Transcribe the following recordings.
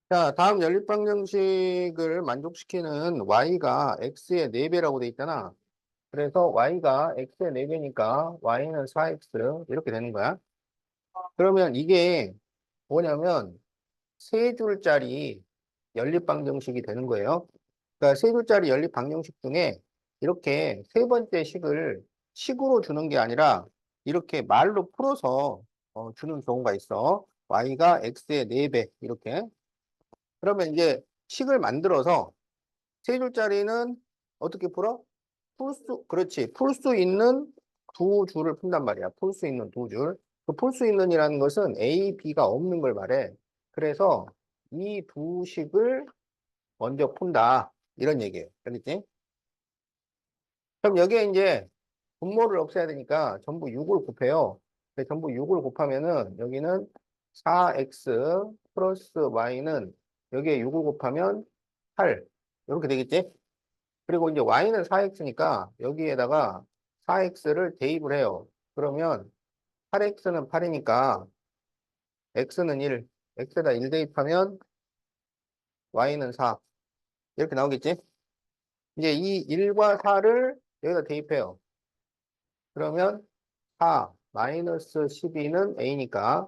자, 다음 연립방정식을 만족시키는 y가 x의 4배라고 돼 있잖아. 그래서 y가 x의 4배니까 y는 4x 이렇게 되는 거야. 그러면 이게 뭐냐면 세 줄짜리 연립방정식이 되는 거예요. 그러니까 세 줄짜리 연립방정식 중에 이렇게 세 번째 식을 식으로 주는 게 아니라 이렇게 말로 풀어서 주는 경우가 있어. y가 x의 4배 이렇게. 그러면 이제 식을 만들어서 세 줄짜리는 어떻게 풀어? 그렇지. 풀 수 있는 두 줄을 푼단 말이야. 풀 수 있는 두 줄. 그 풀 수 있는이라는 것은 A, B가 없는 걸 말해. 그래서 이 두 식을 먼저 푼다. 이런 얘기예요. 알겠지? 그럼 여기에 이제 분모를 없애야 되니까 전부 6을 곱해요. 전부 6을 곱하면은 여기는 4x 플러스 y는 여기에 6을 곱하면 8. 이렇게 되겠지? 그리고 이제 y는 4x니까 여기에다가 4x를 대입을 해요. 그러면 8x는 8이니까 x는 1. x에다 1 대입하면 y는 4. 이렇게 나오겠지? 이제 이 1과 4를 여기다 대입해요. 그러면 4 마이너스 12는 a니까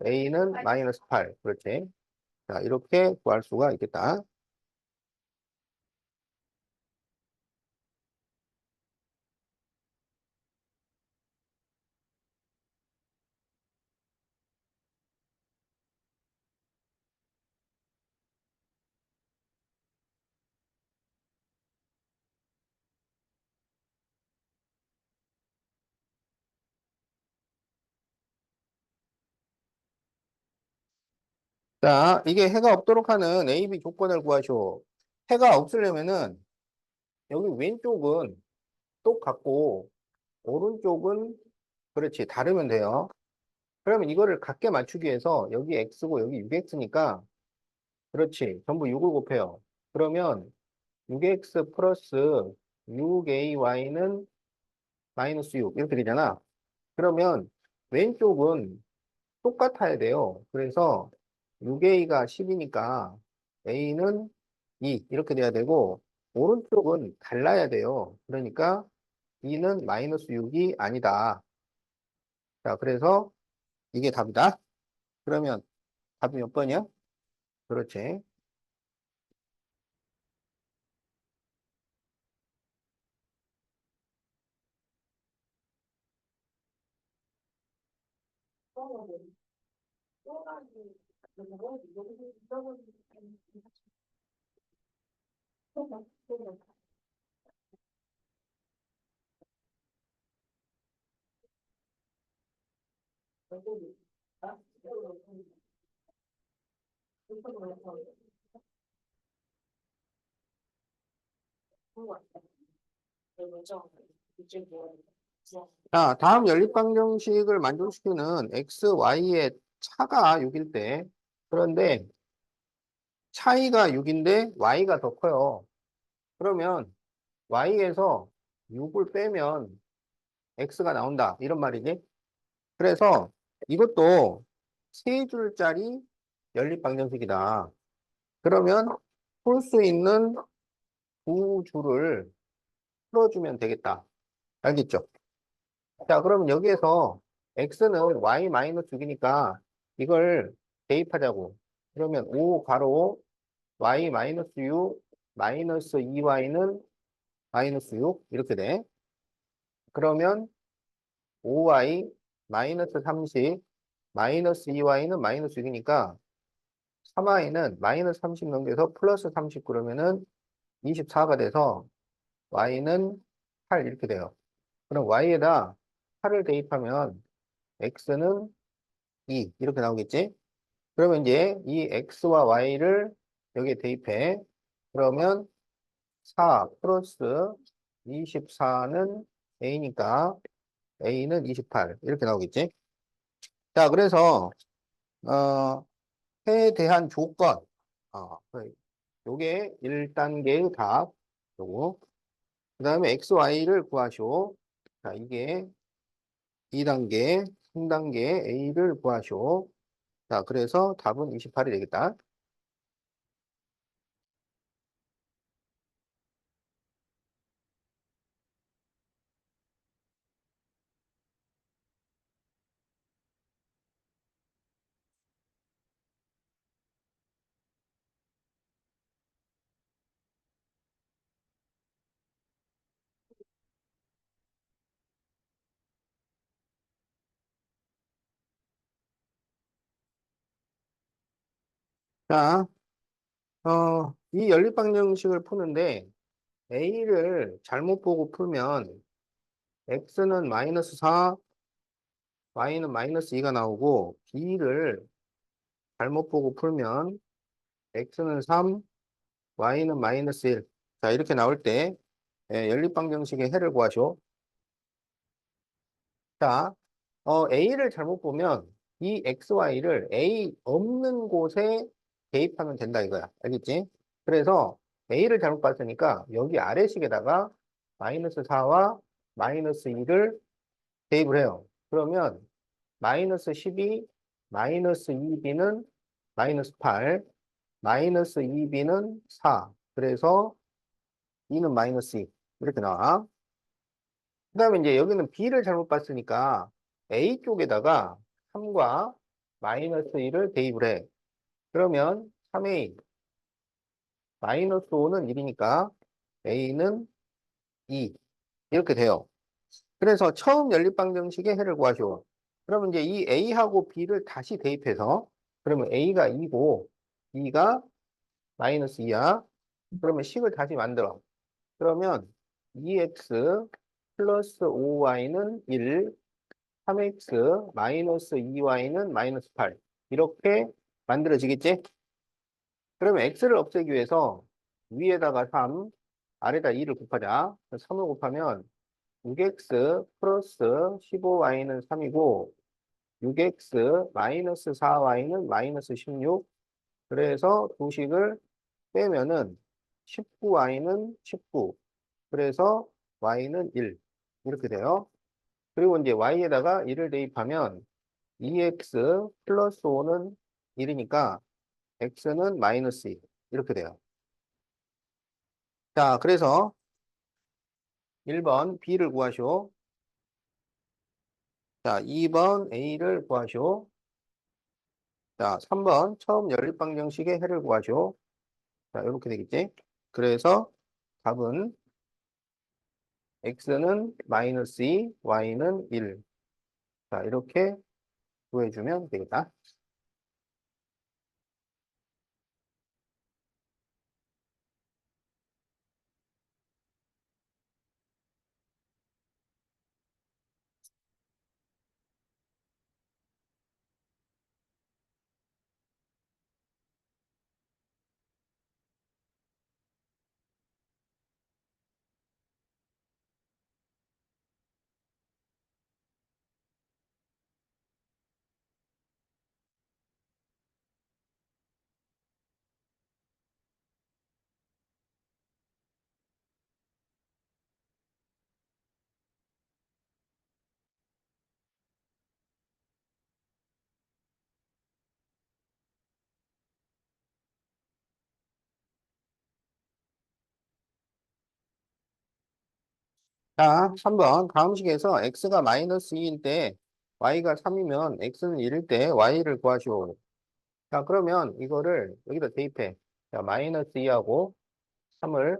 a는 마이너스 8. 그렇지? 자, 이렇게 구할 수가 있겠다. 자, 이게 해가 없도록 하는 A, B 조건을 구하시오. 해가 없으려면은 여기 왼쪽은 똑같고 오른쪽은 그렇지 다르면 돼요. 그러면 이거를 같게 맞추기 위해서 여기 x고 여기 6x니까 그렇지 전부 6을 곱해요. 그러면 6x 플러스 6ay는 마이너스 6 이렇게 되잖아. 그러면 왼쪽은 똑같아야 돼요. 그래서 6a가 10이니까 a는 2 이렇게 돼야 되고 오른쪽은 달라야 돼요. 그러니까 2는 마이너스 6이 아니다. 자, 그래서 이게 답이다. 그러면 답이 몇 번이야? 그렇지. 자, 다음 연립방정식을 만족시키는 x, y의 차가 6일 때, 그런데 차이가 6인데 y가 더 커요. 그러면 y에서 6을 빼면 x가 나온다. 이런 말이지. 그래서 이것도 세 줄짜리 연립방정식이다. 그러면 풀 수 있는 두 줄을 풀어주면 되겠다. 알겠죠? 자, 그러면 여기에서 x는 y-6이니까 이걸 대입하자고. 그러면 5 가로 y-6 마이너스 2y는 마이너스 6 이렇게 돼. 그러면 5y 마이너스 30 마이너스 2y는 마이너스 6이니까 3y는 마이너스 30 넘겨서 플러스 30 그러면은 24가 돼서 y는 8 이렇게 돼요. 그럼 y에다 8을 대입하면 x는 2 이렇게 나오겠지? 그러면 이제 이 x와 y를 여기에 대입해. 그러면 4 플러스 24는 A니까 A는 28. 이렇게 나오겠지? 자, 그래서, 어, 해에 대한 조건. 요게 1단계의 답. 요거. 그 다음에 XY를 구하시오. 자, 이게 2단계, 3단계 A를 구하시오. 자, 그래서 답은 28이 되겠다. 자, 이 연립방정식을 푸는데 A를 잘못 보고 풀면 X는 마이너스 4, Y는 마이너스 2가 나오고 B를 잘못 보고 풀면 X는 3, Y는 마이너스 1. 자, 이렇게 나올 때 연립방정식의 해를 구하시오. 자, A를 잘못 보면 이 XY를 A 없는 곳에 대입하면 된다 이거야. 알겠지? 그래서 A를 잘못 봤으니까 여기 아래식에다가 마이너스 4와 마이너스 2를 대입을 해요. 그러면 마이너스 12, 마이너스 2b는 마이너스 8, 마이너스 2b는 4. 그래서 2는 마이너스 2. 이렇게 나와. 그 다음에 이제 여기는 B를 잘못 봤으니까 A 쪽에다가 3과 마이너스 1을 대입을 해. 그러면 3A 마이너스 5는 1이니까 A는 2. 이렇게 돼요. 그래서 처음 연립방정식의 해를 구하시오. 그러면 이제 이 A하고 B를 다시 대입해서 그러면 A가 2고 B가 마이너스 2야. 그러면 식을 다시 만들어. 그러면 2x 플러스 5y는 1, 3x 마이너스 2y는 마이너스 8. 이렇게 만들어지겠지? 그러면 x를 없애기 위해서 위에다가 3, 아래다 2를 곱하자. 3을 곱하면 6x 플러스 15y는 3이고 6x 마이너스 4y는 마이너스 16. 그래서 두 식을 빼면은 19y는 19. 그래서 y는 1. 이렇게 돼요. 그리고 이제 y에다가 1을 대입하면 2x 플러스 5는 1이니까 x는 마이너스 2. 이렇게 돼요. 자, 그래서 1번 b를 구하시오. 자, 2번 a를 구하시오. 자, 3번 처음 연립방정식의 해를 구하시오. 자, 이렇게 되겠지? 그래서 답은 x는 마이너스 2, y는 1. 자, 이렇게 구해주면 되겠다. 자, 3번. 다음 식에서 x가 마이너스 2일 때 y가 3이면 x는 1일 때 y를 구하시오. 자, 그러면 이거를 여기다 대입해. 자, 마이너스 2하고 3을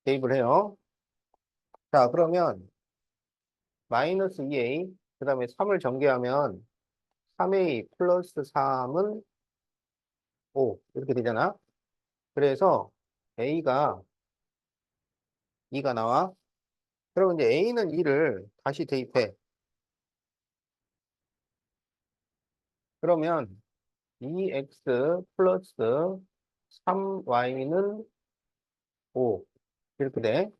대입을 해요. 자, 그러면 마이너스 2a, 그 다음에 3을 전개하면 3a 플러스 3은 5. 이렇게 되잖아. 그래서 a가 2가 나와. 그러면 이제 a는 2를 다시 대입해. 그러면 2x 플러스 3y는 5. 이렇게 돼.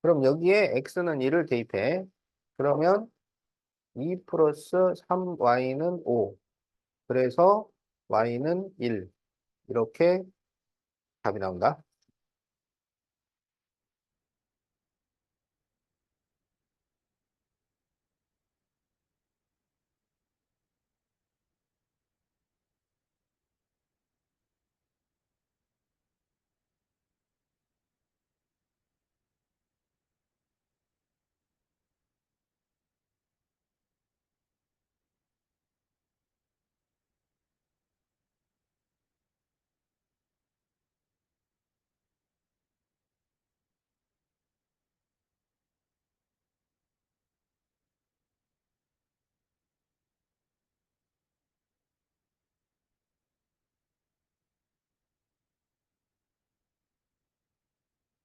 그럼 여기에 x는 1을 대입해. 그러면 2 플러스 3y는 5. 그래서 y는 1. 이렇게 답이 나온다.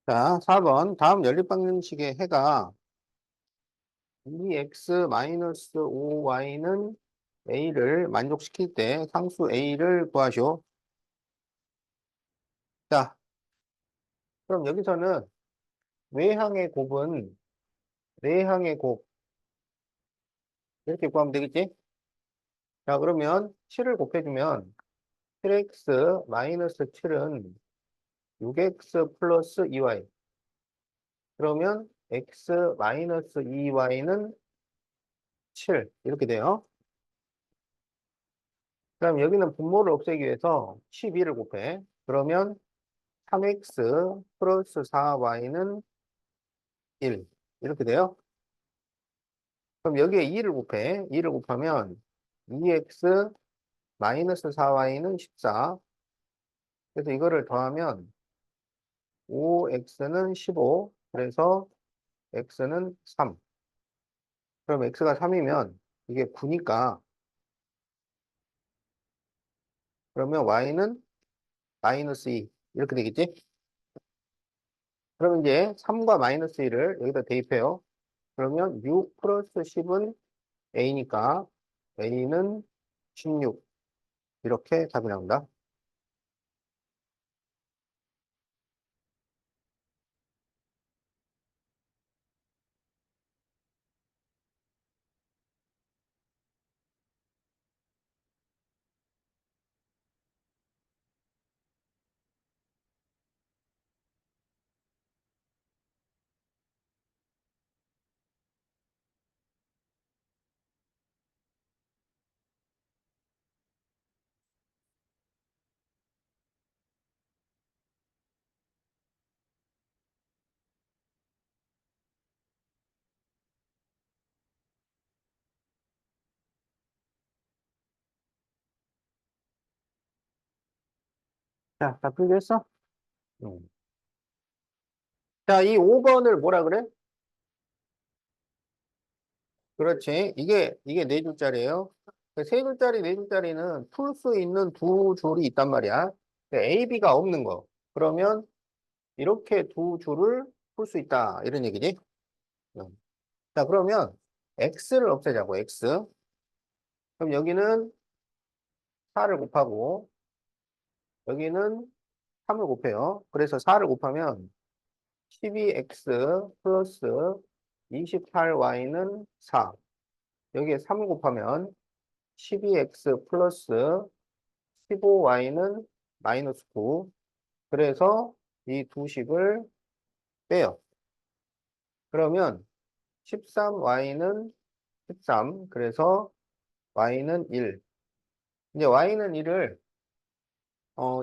자, 4번. 다음 연립방정식의 해가 2x-5y는 a를 만족시킬 때 상수 a를 구하시오. 자, 그럼 여기서는 외항의 곱은 내항의 곱 이렇게 구하면 되겠지? 자, 그러면 7을 곱해주면 7x-7은 6x 플러스 2y. 그러면 x-2y는 7. 이렇게 돼요. 그럼 여기는 분모를 없애기 위해서 12를 곱해. 그러면 3x 플러스 4y는 1. 이렇게 돼요. 그럼 여기에 2를 곱해. 2를 곱하면 2x 마이너스 4y는 14. 그래서 이거를 더하면 5x는 15. 그래서 x는 3. 그럼 x가 3이면 이게 9니까 그러면 y는 마이너스 2. 이렇게 되겠지? 그럼 이제 3과 마이너스 1을 여기다 대입해요. 그러면 6 플러스 10은 a니까 a는 16. 이렇게 답이 나온다. 자, 다 풀겠어? 음. 자, 이 5번을 뭐라 그래? 그렇지. 이게 네 줄짜리예요. 세 줄짜리, 네 줄짜리는 풀 수 있는 두 줄이 있단 말이야. A, B가 없는 거. 그러면 이렇게 두 줄을 풀 수 있다. 이런 얘기지. 음. 자, 그러면 X를 없애자고, X. 그럼 여기는 4를 곱하고, 여기는 3을 곱해요. 그래서 4를 곱하면 12x 플러스 28y는 4. 여기에 3 곱하면 12x 플러스 15y는 마이너스 9. 그래서 이 두 식을 빼요. 그러면 13y는 13. 그래서 y는 1. 이제 y는 1을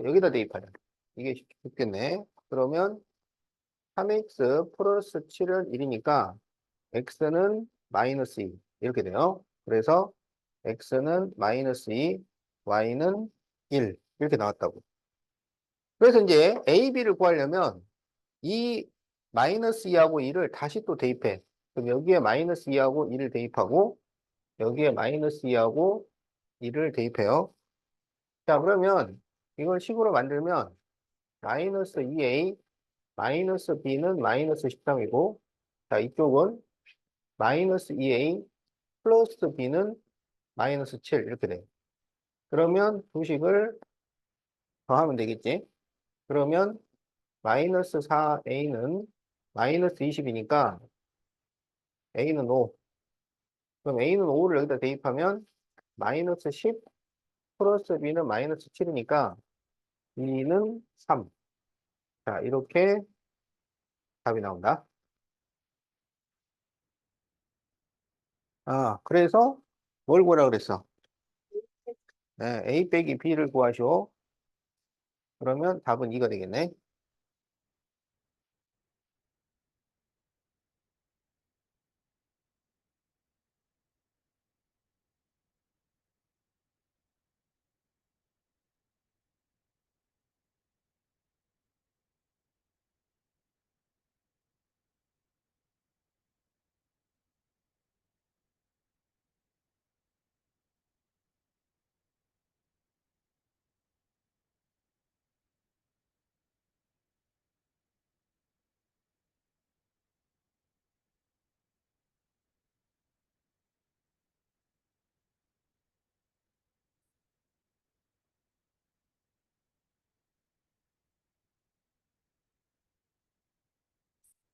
여기다 대입하자. 이게 쉽겠네. 그러면 3x 플러스 7은 1이니까 x는 마이너스 2. 이렇게 돼요. 그래서 x는 마이너스 2, y는 1. 이렇게 나왔다고. 그래서 이제 a, b를 구하려면 이 마이너스 2하고 1을 다시 또 대입해. 그럼 여기에 마이너스 2하고 1을 대입하고 여기에 마이너스 2하고 1을 대입해요. 자, 그러면 이걸 식으로 만들면 마이너스 2a 마이너스 b는 마이너스 13이고 자, 이쪽은 마이너스 2a 플러스 b는 마이너스 7 이렇게 돼. 그러면 두 식을 더하면 되겠지. 그러면 마이너스 4a는 마이너스 20이니까 A는 5. 그럼 A는 5를 여기다 대입하면 마이너스 10 플러스 B는 마이너스 7이니까 B는 3. 자, 이렇게 답이 나온다. 아, 그래서 뭘 구하라 그랬어? 네, A 빼기 B를 구하시오. 그러면 답은 2가 되겠네.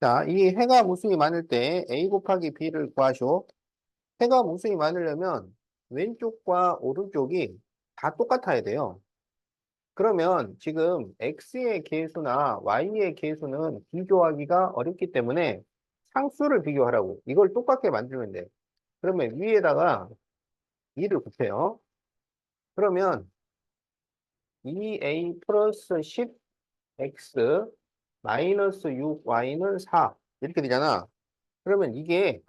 자, 이 해가 무수히 많을 때 A 곱하기 B를 구하시오. 해가 무수히 많으려면 왼쪽과 오른쪽이 다 똑같아야 돼요. 그러면 지금 X의 계수나 Y의 계수는 비교하기가 어렵기 때문에 상수를 비교하라고. 이걸 똑같게 만들면 돼. 그러면 위에다가 2를 곱해요. 그러면 2A 플러스 10X 마이너스 6Y는 4. 이렇게 되잖아. 그러면 이게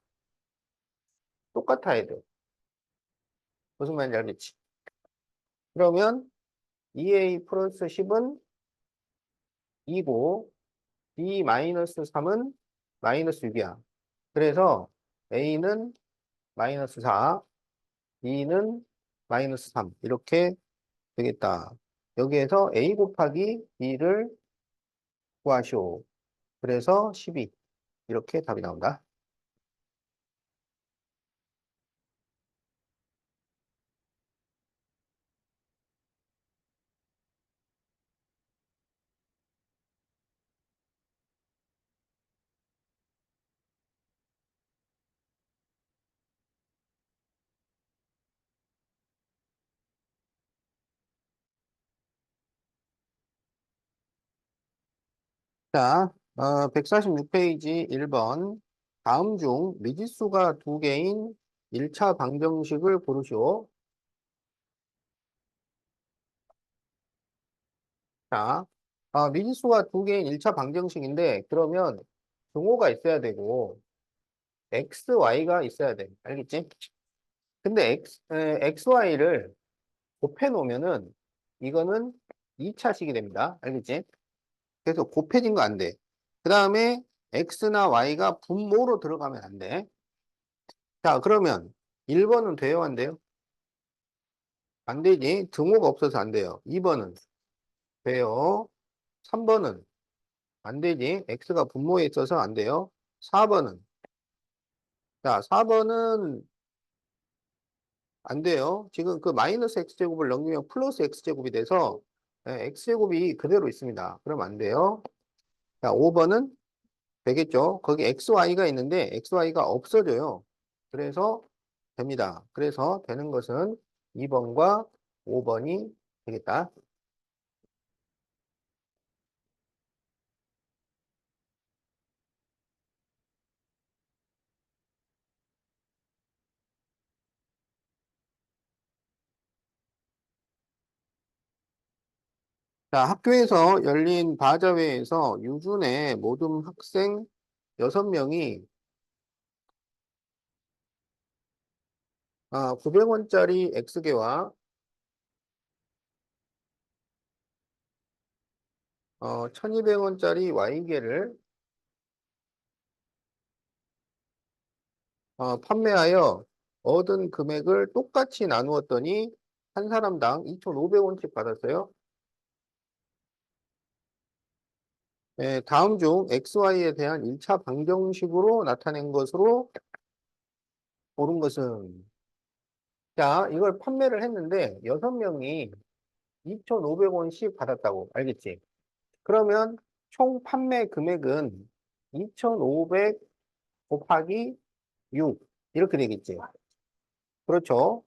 똑같아야 돼. 무슨 말인지 알겠지? 그러면 2A 플러스 10은 2고 B 마이너스 3은 마이너스 6이야. 그래서 A는 마이너스 4, B는 마이너스 3. 이렇게 되겠다. 여기에서 A 곱하기 B를 구하시오. 그래서 12. 이렇게 답이 나온다. 자, 146페이지 1번. 다음 중 미지수가 두 개인 1차 방정식을 고르시오. 자, 미지수가 두 개인 1차 방정식인데, 그러면 등호가 있어야 되고, x, y가 있어야 돼. 알겠지? 근데 xy를 곱해 놓으면은, 이거는 2차식이 됩니다. 알겠지? 그래서 곱해진 거 안 돼. 그 다음에 x나 y가 분모로 들어가면 안 돼. 자, 그러면 1번은 돼요, 안 돼요? 안 되지. 등호가 없어서 안 돼요. 2번은 돼요. 3번은 안 되지. x가 분모에 있어서 안 돼요. 4번은 자, 4번은 안 돼요. 지금 그 마이너스 x제곱을 넘기면 플러스 x제곱이 돼서 x제곱이 그대로 있습니다. 그럼 안 돼요. 자, 5번은 되겠죠. 거기 xy가 있는데 xy가 없어져요. 그래서 됩니다. 그래서 되는 것은 2번과 5번이 되겠다. 자, 학교에서 열린 바자회에서 유준의 모든 학생 6명이 900원짜리 X개와 1200원짜리 Y개를 판매하여 얻은 금액을 똑같이 나누었더니 한 사람당 2,500원씩 받았어요. 네, 다음 중 XY에 대한 1차 방정식으로 나타낸 것으로 옳은 것은 자, 이걸 판매를 했는데 6명이 2,500원씩 받았다고 알겠지? 그러면 총 판매 금액은 2500 곱하기 6. 이렇게 되겠지. 그렇죠.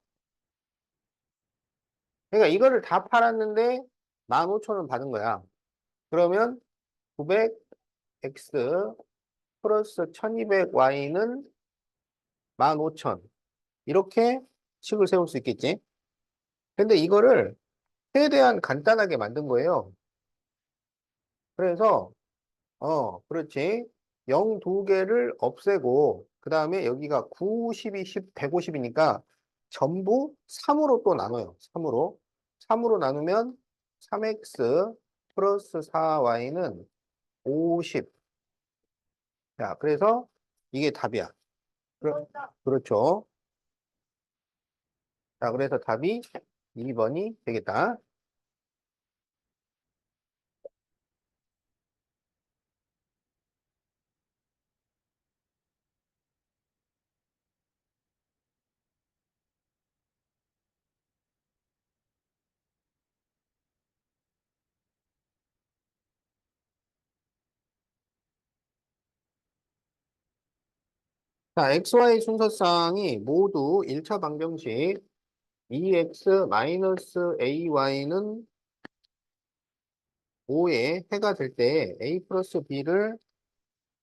그러니까 이거를 다 팔았는데 15,000원 받은 거야. 그러면 900x 플러스 1200y는 15,000. 이렇게 식을 세울 수 있겠지. 근데 이거를 최대한 간단하게 만든 거예요. 그래서, 그렇지. 0 두 개를 없애고, 그 다음에 여기가 9, 12, 10, 150이니까 전부 3으로 또 나눠요. 3으로. 3으로 나누면 3x 플러스 4y는 50. 자, 그래서 이게 답이야. 그렇죠. 자, 그래서 답이 2번이 되겠다. 자, XY 순서상이 모두 1차 방정식 2x-ay는 5에 해가 될 때 a 플러스 b를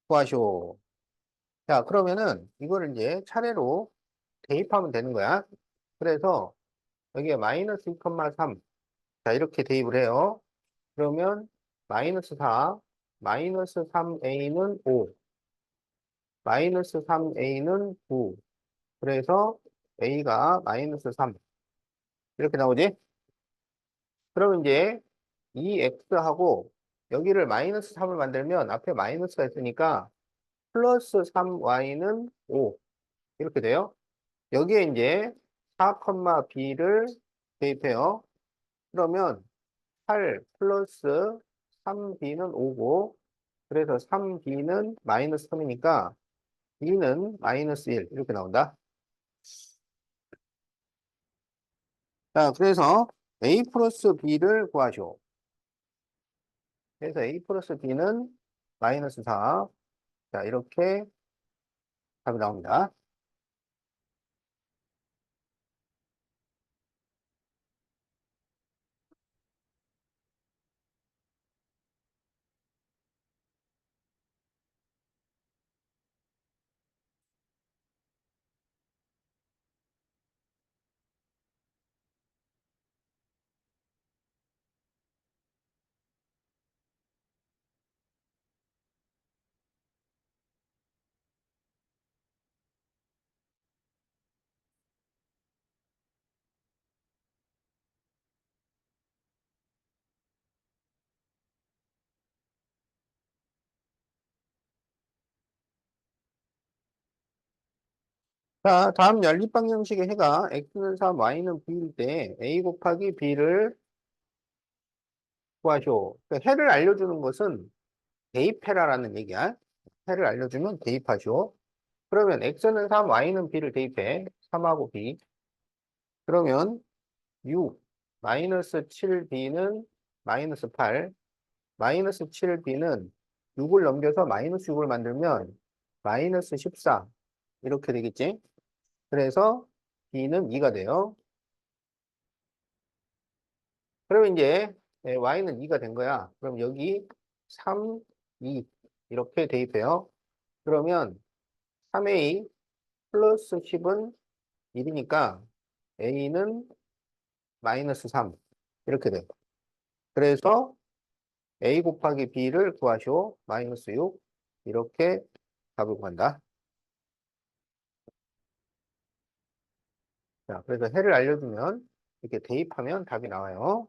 구하시오. 자, 그러면은 이거를 이제 차례로 대입하면 되는 거야. 그래서 여기에 마이너스 2,3. 자, 이렇게 대입을 해요. 그러면 마이너스 4, 마이너스 3a는 5, 마이너스 3a는 9. 그래서 a가 마이너스 3. 이렇게 나오지? 그러면 이제 이 x하고 여기를 마이너스 3을 만들면 앞에 마이너스가 있으니까 플러스 3y는 5. 이렇게 돼요. 여기에 이제 4, b를 대입해요. 그러면 8 플러스 3b는 5고, 그래서 3b는 마이너스 3이니까 b는 마이너스 1. 이렇게 나온다. 자, 그래서 a 플러스 b를 구하시오. 그래서 a 플러스 b는 마이너스 4. 자, 이렇게 답이 나옵니다. 자, 다음 연립방정식의 해가 x는 3, y는 b일 때 a 곱하기 b를 구하시오. 그러니까 해를 알려주는 것은 대입해라라는 얘기야. 해를 알려주면 대입하시오. 그러면 x는 3, y는 b를 대입해. 3하고 b. 그러면 6, 마이너스 7b는 마이너스 8, 마이너스 7b는 6을 넘겨서 마이너스 6을 만들면 마이너스 14. 이렇게 되겠지? 그래서 b는 2가 돼요. 그러면 이제 y는 2가 된 거야. 그럼 여기 3, 2 이렇게 대입해요. 그러면 3a 플러스 10은 1이니까 a는 마이너스 3 이렇게 돼요. 그래서 a 곱하기 b를 구하시오. 마이너스 6 이렇게 답을 구한다. 자, 그래서 해를 알려주면 이렇게 대입하면 답이 나와요.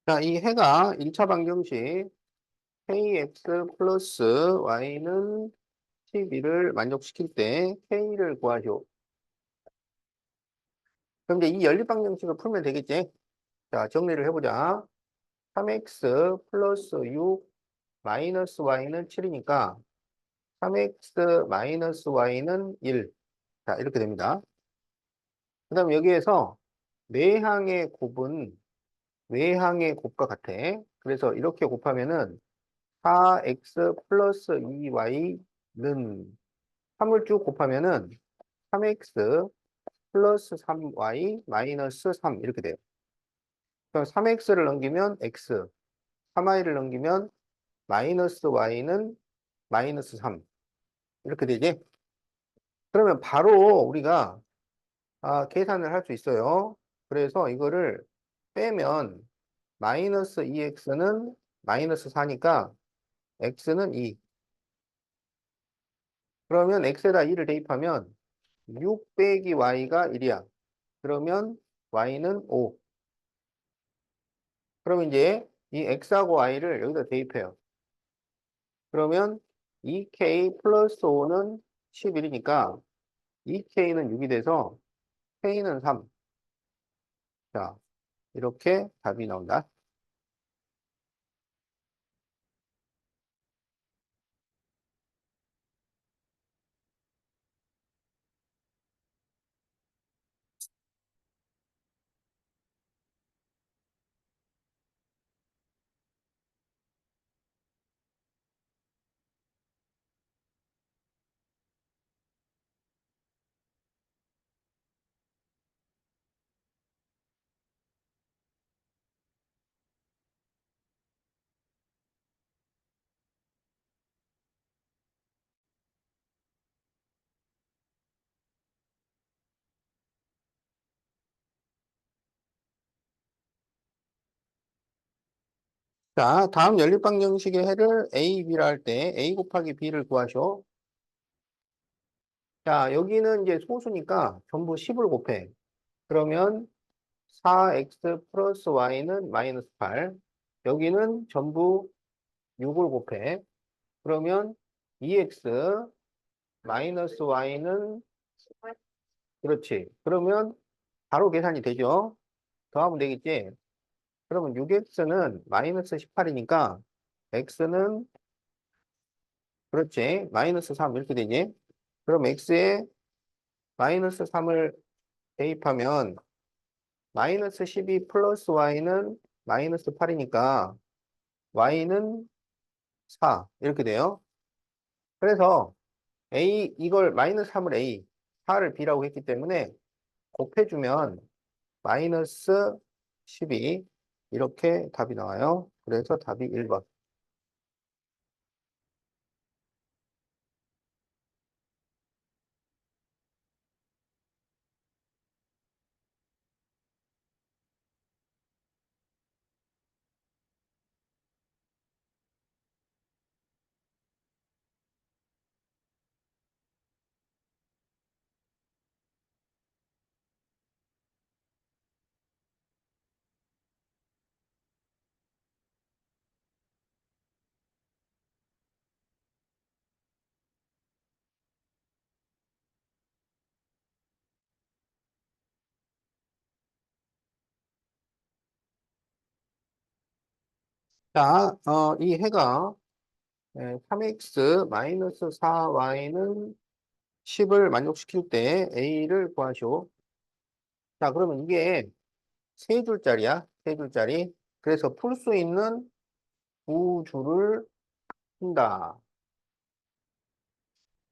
자, 이 해가 1차 방정식 kx 플러스 y는 12를 만족시킬 때 k를 구하시오. 그럼 이제 이 연립방정식을 풀면 되겠지? 자, 정리를 해보자. 3x 플러스 6 마이너스 y는 7이니까 3x 마이너스 y는 1. 자, 이렇게 됩니다. 그 다음 여기에서 내항의 곱은 외항의 곱과 같아. 그래서 이렇게 곱하면은 4x 플러스 2y는 3을 쭉 곱하면은 3x 플러스 3y 마이너스 3 이렇게 돼요. 그럼 3x를 넘기면 x, 3y를 넘기면 마이너스 y는 마이너스 3 이렇게 되지? 그러면 바로 우리가 계산을 할 수 있어요. 그래서 이거를 빼면 마이너스 2x는 마이너스 4니까 x는 2. 그러면 x에다 2를 대입하면 6 빼기 y가 1이야. 그러면 y는 5. 그러면 이제 이 x하고 y를 여기다 대입해요. 그러면 2k 플러스 5는 11이니까 2k는 6이 돼서 k는 3. 자, 이렇게 답이 나온다. 자, 다음 연립방정식의 해를 a, b라 할 때 a 곱하기 b를 구하셔. 자, 여기는 이제 소수니까 전부 10을 곱해. 그러면 4x 플러스 y는 마이너스 8. 여기는 전부 6을 곱해. 그러면 2x 마이너스 y는 그렇지. 그러면 바로 계산이 되죠. 더하면 되겠지. 그러면 6x는 마이너스 18이니까 x는 그렇지. 마이너스 3 이렇게 되지. 그럼 x에 마이너스 3을 대입하면 마이너스 12 플러스 y는 마이너스 8이니까 y는 4 이렇게 돼요. 그래서 a 이걸 마이너스 3을 a 4를 b라고 했기 때문에 곱해주면 마이너스 12 이렇게 답이 나와요. 그래서 답이 1번. 자, 이 해가 3x 마이너스 4y는 10을 만족시킬 때 a를 구하시오. 자, 그러면 이게 세 줄짜리야. 세 줄짜리. 그래서 풀 수 있는 구줄을 푼다.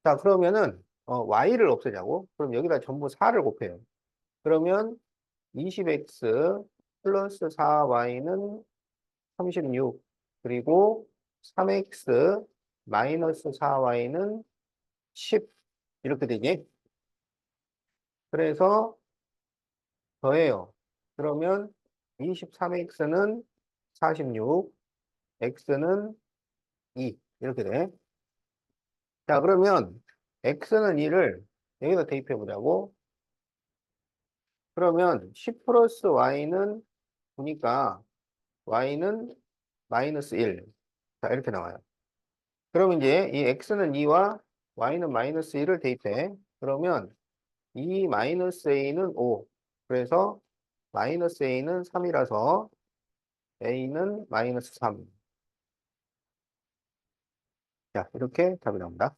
자, 그러면은 y를 없애자고. 그럼 여기다 전부 4를 곱해요. 그러면 20x 플러스 4y는 36. 그리고 3x 마이너스 4y는 10. 이렇게 되지. 그래서 더해요. 그러면 23x는 46, x는 2. 이렇게 돼. 자, 그러면 x는 2를 여기다 대입해 보자고. 그러면 10 플러스 y는 9니까 y는 마이너스 1. 자, 이렇게 나와요. 그러면 이제 이 x는 2와 y는 마이너스 1을 대입해. 그러면 2 마이너스 a는 5. 그래서 마이너스 a는 3이라서 a는 마이너스 3. 자, 이렇게 답이 나옵니다.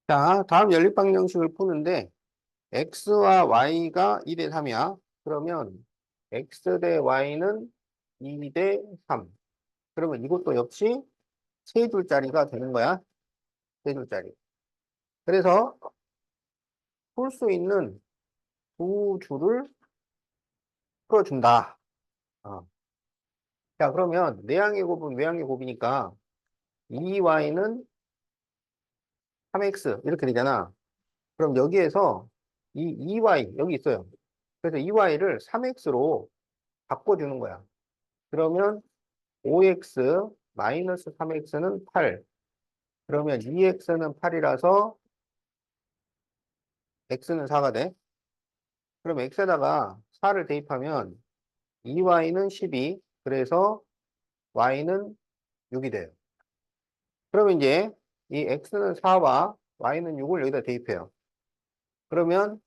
자, 다음 연립방정식을 푸는데 x와 y가 2 대 3이야. 그러면 x 대 y는 2 대 3. 그러면 이것도 역시 세 줄짜리가 되는 거야. 세 줄짜리. 그래서 풀 수 있는 두 줄을 풀어준다. 어. 자, 그러면 내항의 곱은 외항의 곱이니까 2y는 3x 이렇게 되잖아. 그럼 여기에서 이 2y 여기 있어요. 그래서 2y를 3x로 바꿔주는 거야. 그러면 5x 마이너스 3x는 8. 그러면 2x는 8이라서 x는 4가 돼. 그럼 x에다가 4를 대입하면 2y는 12. 그래서 y는 6이 돼요. 그러면 이제 이 x는 4와 y는 6을 여기다 대입해요. 그러면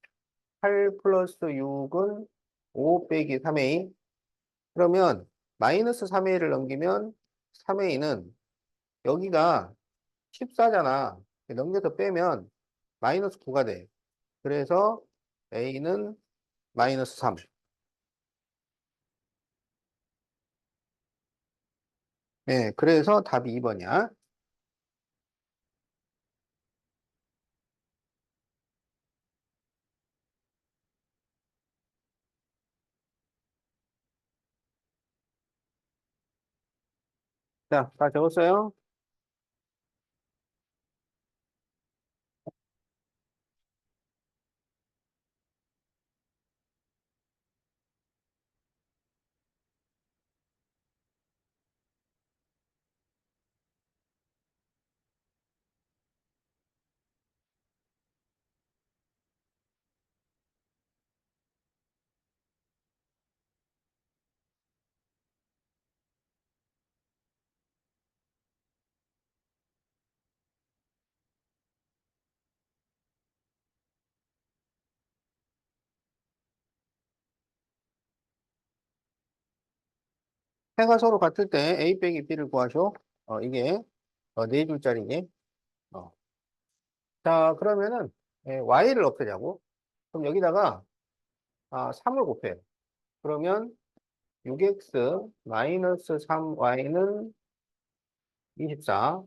8 플러스 6은 5 빼기 3a. 그러면 마이너스 3a를 넘기면 3a는 여기가 14잖아. 넘겨서 빼면 마이너스 9가 돼. 그래서 a는 마이너스 3. 네, 그래서 답이 2번이야. 자, 다 적었어요? 해가 서로 같을 때 a 빼기 b를 구하쇼. 이게 네 줄짜리니. 어. 자, 그러면은 y를 없애자고. 그럼 여기다가 3을 곱해. 그러면 6x 마이너스 3y는 24,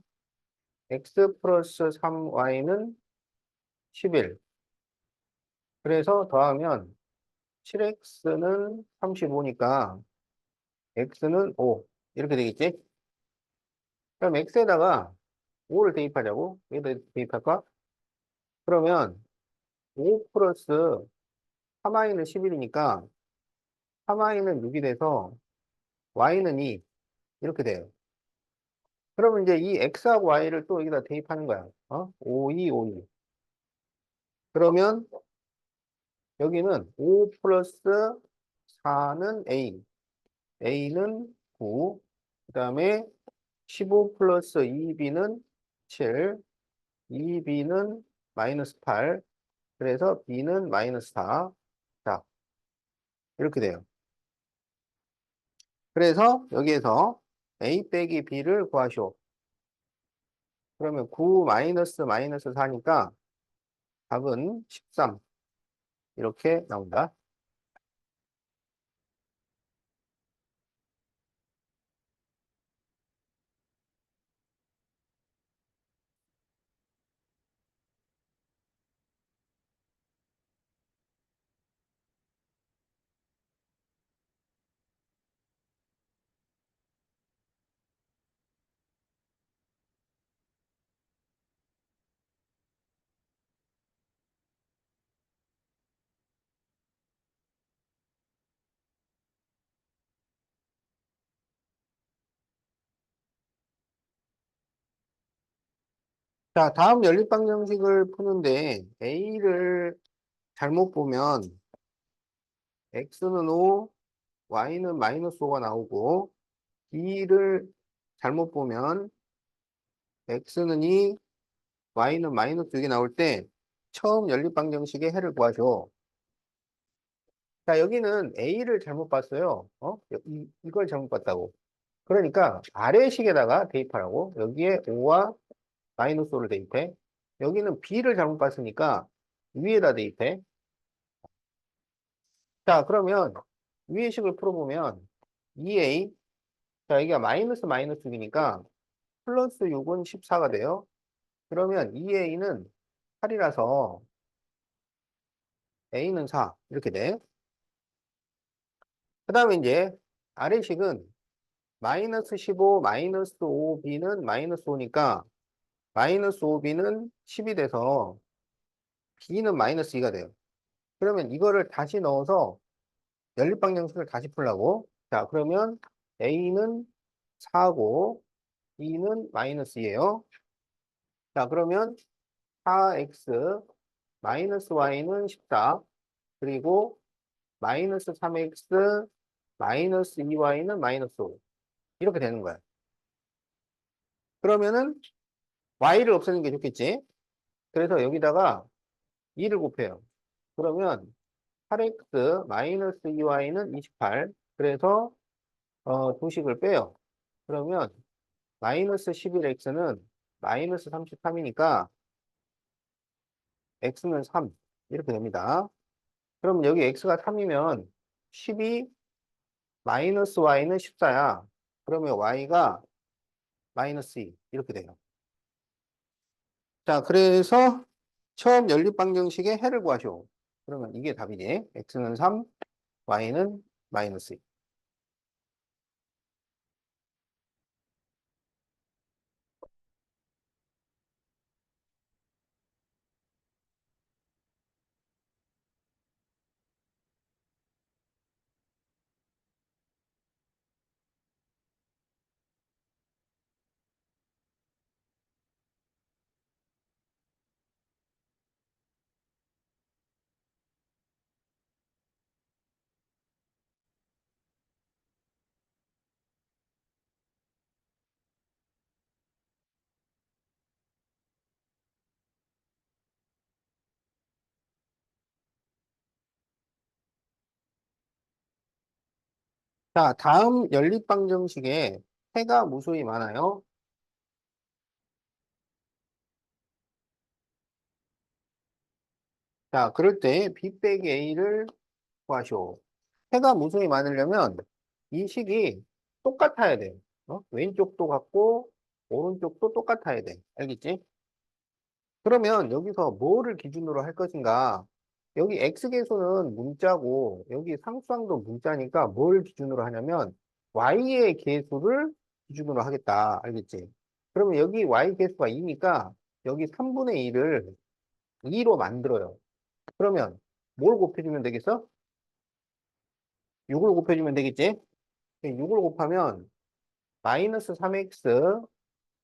x 플러스 3y는 11. 그래서 더하면 7x는 35니까 x는 5. 이렇게 되겠지? 그럼 x에다가 5를 대입하자고. 여기다 대입할까? 그러면 5 플러스 3y는 11이니까 3y는 6이 돼서 y는 2. 이렇게 돼요. 그러면 이제 이 x하고 y를 또 여기다 대입하는 거야. 5, 2, 5, 2. 그러면 여기는 5 플러스 4는 a. a는 9. 그 다음에 15 플러스 2b는 7. 2b는 마이너스 8. 그래서 b는 마이너스 4. 자, 이렇게 돼요. 그래서 여기에서 a 빼기 b를 구하시오. 그러면 9 마이너스 마이너스 4니까 답은 13. 이렇게 나온다. 자, 다음 연립방정식을 푸는데 A를 잘못 보면 X는 5, Y는 마이너스 5가 나오고 B를 잘못 보면 X는 2, Y는 마이너스 6이 나올 때 처음 연립방정식의 해를 구하죠. 자, 여기는 A를 잘못 봤어요. 이걸 잘못 봤다고. 그러니까 아래식에다가 대입하라고. 여기에 5와 마이너스 5를 대입해. 여기는 B를 잘못 봤으니까 위에다 대입해. 자, 그러면 위의 식을 풀어보면 2A, 자, 여기가 마이너스 마이너스 6이니까 플러스 6은 14가 돼요. 그러면 2A는 8이라서 A는 4 이렇게 돼. 그 다음에 이제 아래식은 마이너스 15, 마이너스 5B는 마이너스 5니까 마이너스 5B는 10이 돼서 B는 마이너스 2가 돼요. 그러면 이거를 다시 넣어서 연립방정식을 다시 풀라고. 자, 그러면 A는 4고 B는 마이너스 2예요. 자, 그러면 4x 마이너스 y는 14 그리고 마이너스 3x 마이너스 2y는 마이너스 5 이렇게 되는 거야. 그러면은 y를 없애는 게 좋겠지. 그래서 여기다가 2를 곱해요. 그러면 8x 마이너스 2y는 28 그래서 두 식을 빼요. 그러면 마이너스 11x는 마이너스 33이니까 x는 3 이렇게 됩니다. 그럼 여기 x가 3이면 12 마이너스 y는 14야. 그러면 y가 마이너스 2 이렇게 돼요. 자, 그래서 처음 연립방정식의 해를 구하시오. 그러면 이게 답이지. x는 3, y는 마이너스 2. 자, 다음 연립방정식에 해가 무수히 많아요. 자, 그럴 때 b 빼기 a를 구하시오. 해가 무수히 많으려면 이 식이 똑같아야 돼. 왼쪽도 같고 오른쪽도 똑같아야 돼. 알겠지? 그러면 여기서 뭐를 기준으로 할 것인가? 여기 x계수는 문자고 여기 상수항도 문자니까 뭘 기준으로 하냐면 y의 계수를 기준으로 하겠다. 알겠지? 그러면 여기 y 계수가 2니까 여기 3분의 1을 2로 만들어요. 그러면 뭘 곱해주면 되겠어? 6을 곱해주면 되겠지? 6을 곱하면 마이너스 3x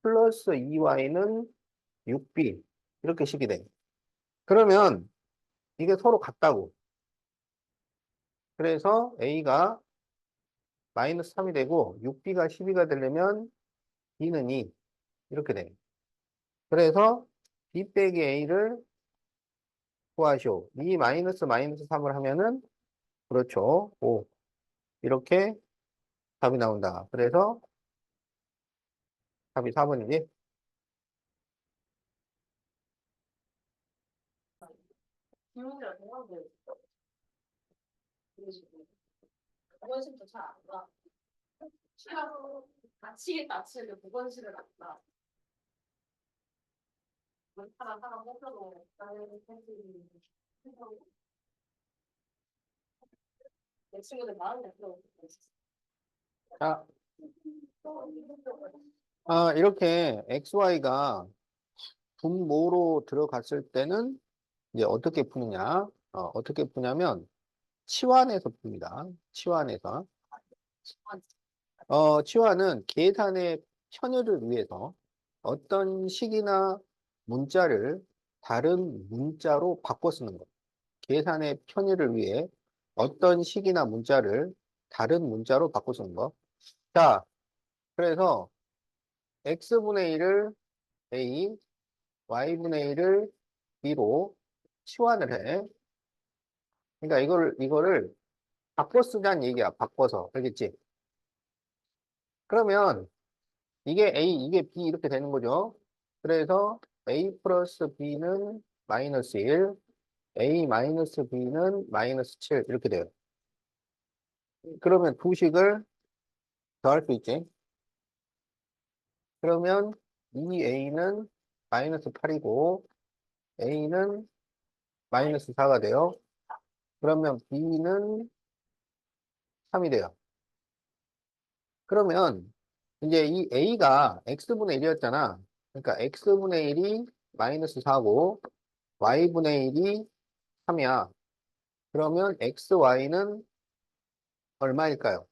플러스 2y는 6b 이렇게 식이 돼. 그러면 이게 서로 같다고. 그래서 a가 마이너스 3이 되고 6b가 12가 되려면 b는 2 이렇게 돼. 그래서 b 빼기 a를 구하시오. 2 마이너스 마이너스 3을 하면은 그렇죠. 5 이렇게 답이 나온다. 그래서 답이 4번이지. 자, 이렇게 xy가 분모로 들어갔을 때는 이제 어떻게 푸느냐? 어떻게 푸냐면 치환해서 풉니다. 치환해서. 치환은 계산의 편의를 위해서 어떤 식이나 문자를 다른 문자로 바꿔 쓰는 거. 계산의 편의를 위해 어떤 식이나 문자를 다른 문자로 바꿔 쓰는 거. 자, 그래서 x분의 1을 a, y분의 1을 b로 치환을 해. 그러니까 이거를 바꿔 쓰자는 얘기야. 바꿔서. 알겠지? 그러면 이게 A, 이게 B 이렇게 되는 거죠. 그래서 A 플러스 B는 마이너스 1, A 마이너스 B는 마이너스 7 이렇게 돼요. 그러면 두 식을 더할 수 있지. 그러면 2A는 마이너스 8이고 A는 마이너스 4가 돼요. 그러면 B는 3이 돼요. 그러면 이제 이 A가 X분의 1이었잖아. 그러니까 X분의 1이 마이너스 4고 Y분의 1이 3이야. 그러면 XY는 얼마일까요?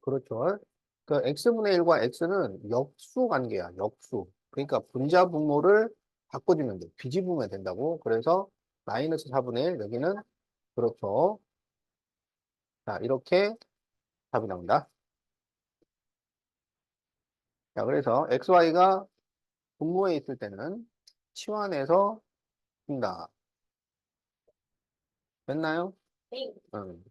그렇죠. 그 X분의 1과 X는 역수 관계야, 역수. 그러니까 분자 분모를 바꿔주면 돼. 뒤집으면 된다고. 그래서 마이너스 4분의 1, 여기는 그렇죠. 자, 이렇게 답이 나온다. 자, 그래서 XY가 분모에 있을 때는 치환해서 푼다. 됐나요? 응.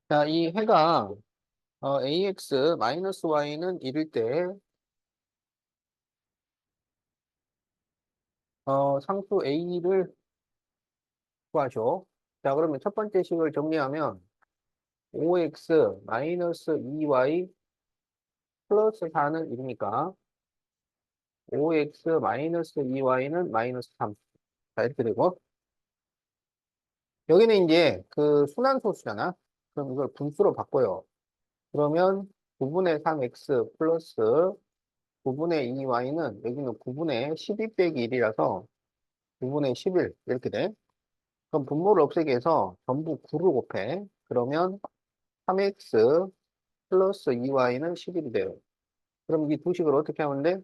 자, 이 해가 AX 마이너스 Y는 1일 때 상수 A를 구하죠. 자, 그러면 첫 번째 식을 정리하면 5x 마이너스 2y 플러스 4는 1이니까 5x 마이너스 2y는 마이너스 3. 자, 이렇게 되고 여기는 이제 그 순환소수잖아. 그럼 이걸 분수로 바꿔요. 그러면 9분의 3x 플러스 9분의 2y는 여기는 9분의 12 빼기 1이라서 9분의 11 이렇게 돼. 그럼 분모를 없애기 위해서 전부 9를 곱해. 그러면 3x 플러스 2y는 11이 돼요. 그럼 이 두 식을 어떻게 하면 돼?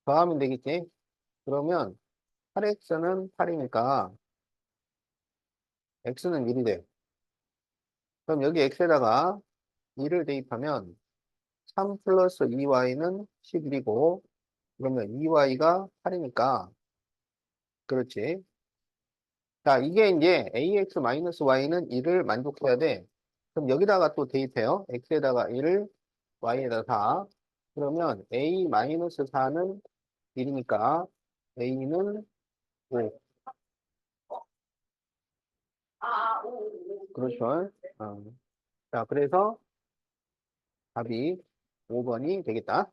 더하면 되겠지? 그러면 8x는 8이니까 x는 1이 돼. 그럼 여기 x에다가 2를 대입하면 3 플러스 2y는 11이고 그러면 2y가 8이니까 그렇지. 자, 이게 이제 ax 마이너스 y는 1을 만족해야 돼. 그럼 여기다가 또 대입해요. x에다가 1을 y에다가 4. 그러면 a 마이너스 4는 1이니까 a는 5. 그렇죠. 어. 자, 그래서 답이 5번이 되겠다.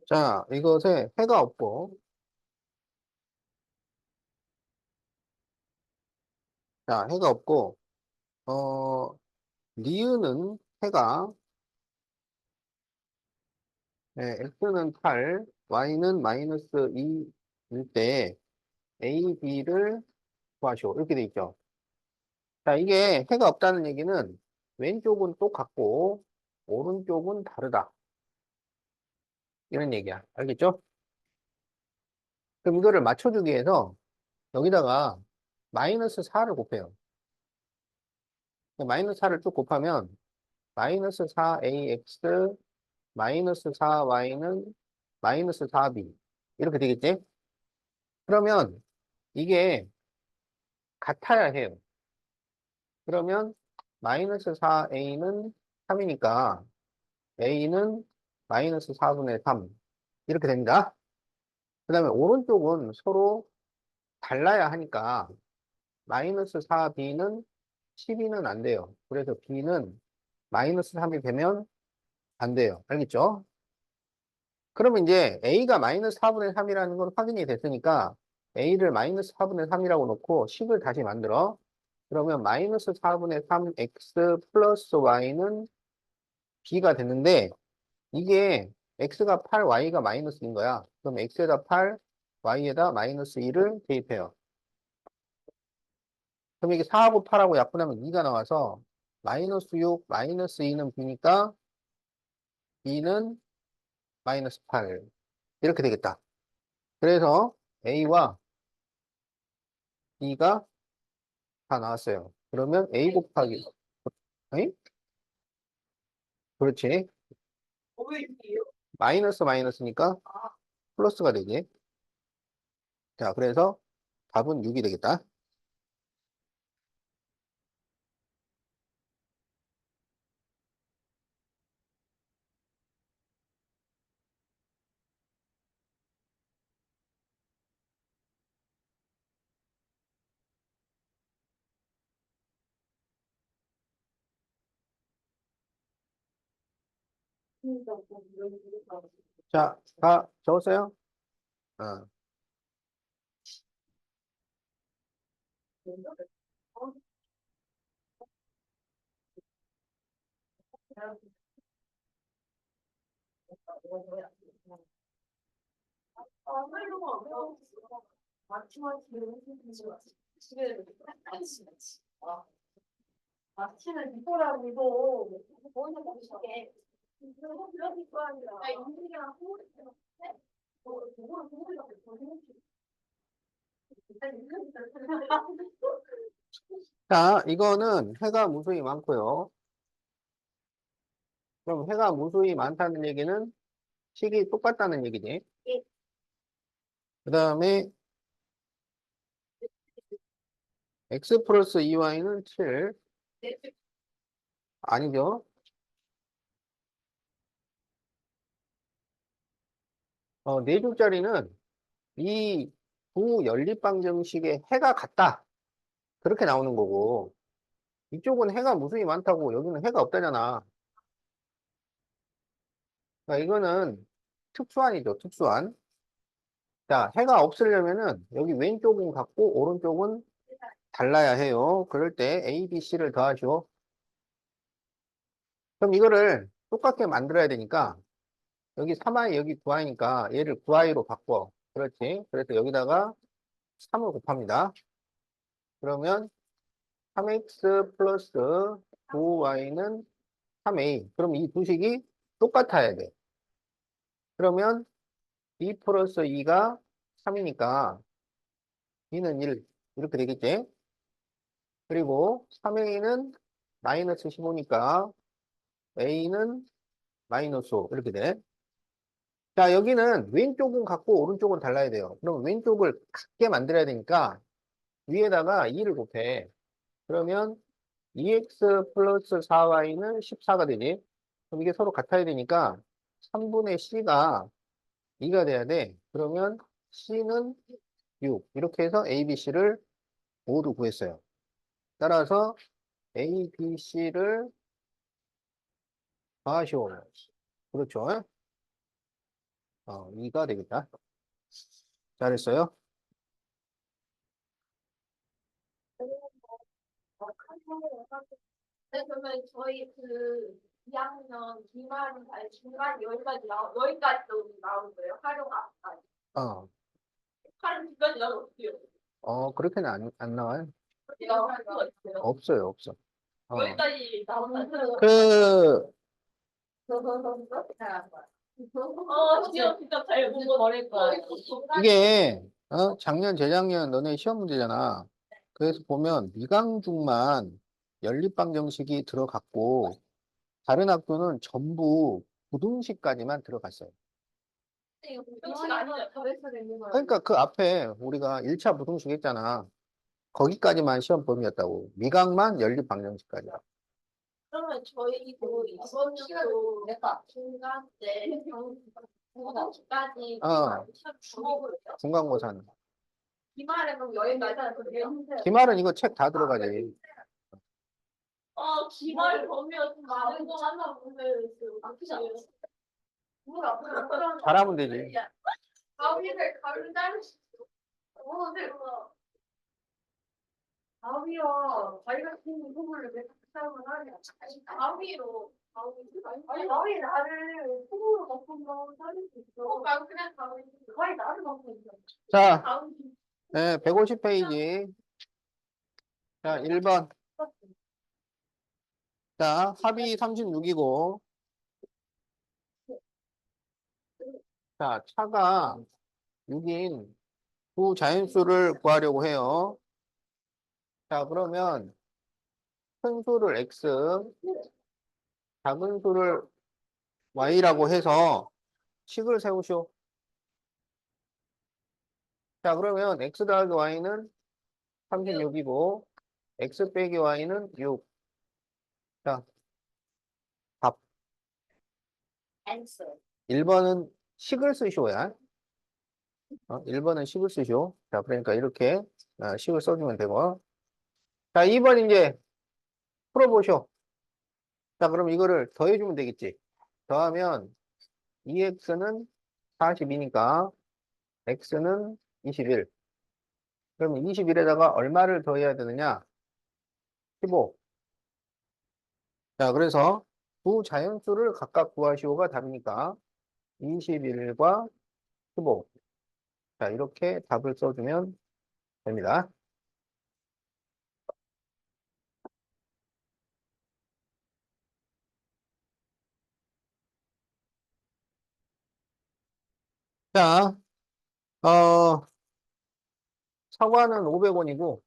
자, 이것에 해가 없고, 자, 해가 없고, 어, 니은은 해가, 네, x는 8, y는 마이너스 2일 때 a, b를 구하시오. 이렇게 돼 있죠. 자, 이게 해가 없다는 얘기는 왼쪽은 똑같고, 오른쪽은 다르다. 이런 얘기야. 알겠죠? 그럼 이거를 맞춰주기 위해서 여기다가 마이너스 4를 곱해요. 마이너스 4를 쭉 곱하면 마이너스 4ax 마이너스 4y는 마이너스 4b 이렇게 되겠지? 그러면 이게 같아야 해요. 그러면 마이너스 4a는 3이니까 a는 마이너스 4분의 3 이렇게 됩니다. 그 다음에 오른쪽은 서로 달라야 하니까 마이너스 4b는 12는 안 돼요. 그래서 b는 마이너스 3이 되면 안 돼요. 알겠죠? 그러면 이제 a가 마이너스 4분의 3이라는 건 확인이 됐으니까 a를 마이너스 4분의 3이라고 놓고 식을 다시 만들어. 그러면 마이너스 4분의 3x 플러스 y는 b가 됐는데 이게 x가 8, y가 마이너스인 거야. 그럼 x에다 8, y에다 마이너스 2를 대입해요. 그럼 이게 4하고 8하고 약분하면 2가 나와서 마이너스 6, 마이너스 2는 b니까 b는 마이너스 8 이렇게 되겠다. 그래서 a와 b가 다 나왔어요. 그러면 a 곱하기 에이? 그렇지. 마이너스 마이너스니까 플러스가 되지. 자, 그래서 답은 6이 되겠다. 자, 다 적었어요? 어. 아침에 이거라고 이거 뭐는 먹게 이거 그런 거 아니라 인생이랑 소울이 자, 이거는 해가 무수히 많고요. 그럼 해가 무수히 많다는 얘기는 식이 똑같다는 얘기지. 그 다음에 x 플러스 2y는 7. 아니죠. 네 줄짜리는 이 두 연립방정식의 해가 같다. 그렇게 나오는 거고, 이쪽은 해가 무수히 많다고 여기는 해가 없다잖아. 그러니까 이거는 특수한이죠, 특수한. 자, 해가 없으려면은 여기 왼쪽은 같고 오른쪽은 달라야 해요. 그럴 때 A, B, C를 더하죠. 그럼 이거를 똑같게 만들어야 되니까 여기 3i, 여기 9i니까 얘를 9i로 바꿔. 그렇지. 그래서 여기다가 3을 곱합니다. 그러면 3x 플러스 9y는 3a. 그럼 이 두 식이 똑같아야 돼. 그러면 2 플러스 2가 3이니까 2는 1. 이렇게 되겠지. 그리고 3a는 마이너스 15니까 a는 마이너스 5. 이렇게 돼. 자, 여기는 왼쪽은 같고 오른쪽은 달라야 돼요. 그럼 왼쪽을 같게 만들어야 되니까 위에다가 2를 곱해. 그러면 2x 플러스 4y는 14가 되지. 그럼 이게 서로 같아야 되니까 3분의 c가 2가 돼야 돼. 그러면 c는 6. 이렇게 해서 a, b, c를 모두 구했어요. 따라서 a, b, c를 더하시오. 그렇죠. 2가 되겠다. 잘했어요. 네, 그러면 저희 그 2학년 기말 아니 중간 여기까지도 나오는 거예요? 활용 앞까지. 어, 활용 뒤까지 나오면 어떻게요? 그렇게는 안 나와요. 나올 수가 있어요. 없어요, 없어. 여기까지 나온다는 그, 시험 진짜 잘 보고 버릴 거야. 이게 작년, 재작년 너네 시험 문제잖아. 그래서 보면 미강중만 연립방정식이 들어갔고 다른 학교는 전부 부등식까지만 들어갔어요. 이거 공식 아니야. 다 했어야 되는 거야. 그러니까 그 앞에 우리가 1차 부등식 했잖아. 거기까지만 시험 범위였다고. 미강만 연립방정식까지. 그러면 저희 이거 이번 주도 중간 때 부등식까지 어, 주먹으로 해요? 중간고사는. 기말에 그럼 여기까지 하는 거예요? 기말은 이거 책 다 들어가지. 기말 범위가 좀 많은 거 하나 보면 아프지 않아요? 뭘 아프죠? 잘하면 되지. 가위를 자를 수 있어. 가위요. 자기가 생긴 소물을 왜 사용을 하냐? 가위로. 아니, 가위 나를 손으로 바꾸면 자를 수 있어. 난 그냥 가위 나를 바꾸면 있어. 자, 가위. 네, 150페이지. 자, 1번. 자, 합이 36이고. 자, 차가 6인 두 자연수를 구하려고 해요. 자, 그러면 큰 수를 x, 작은 수를 y라고 해서 식을 세우시오. 자, 그러면 x 더하기 y는 36이고, x 빼기 y는 6. 자, 답. answer. 1번은 식을 쓰시오야. 1번은 식을 쓰시오. 자, 그러니까 이렇게 식을 써주면 되고. 자, 2번 이제 풀어보시오. 자, 그럼 이거를 더해주면 되겠지. 더하면 2x는 42니까 x는 21. 그러면 21에다가 얼마를 더해야 되느냐? 15. 자, 그래서 두 자연수를 각각 구하시오가 답이니까 21과 15. 자, 이렇게 답을 써주면 됩니다. 자, 사과는 500원이고,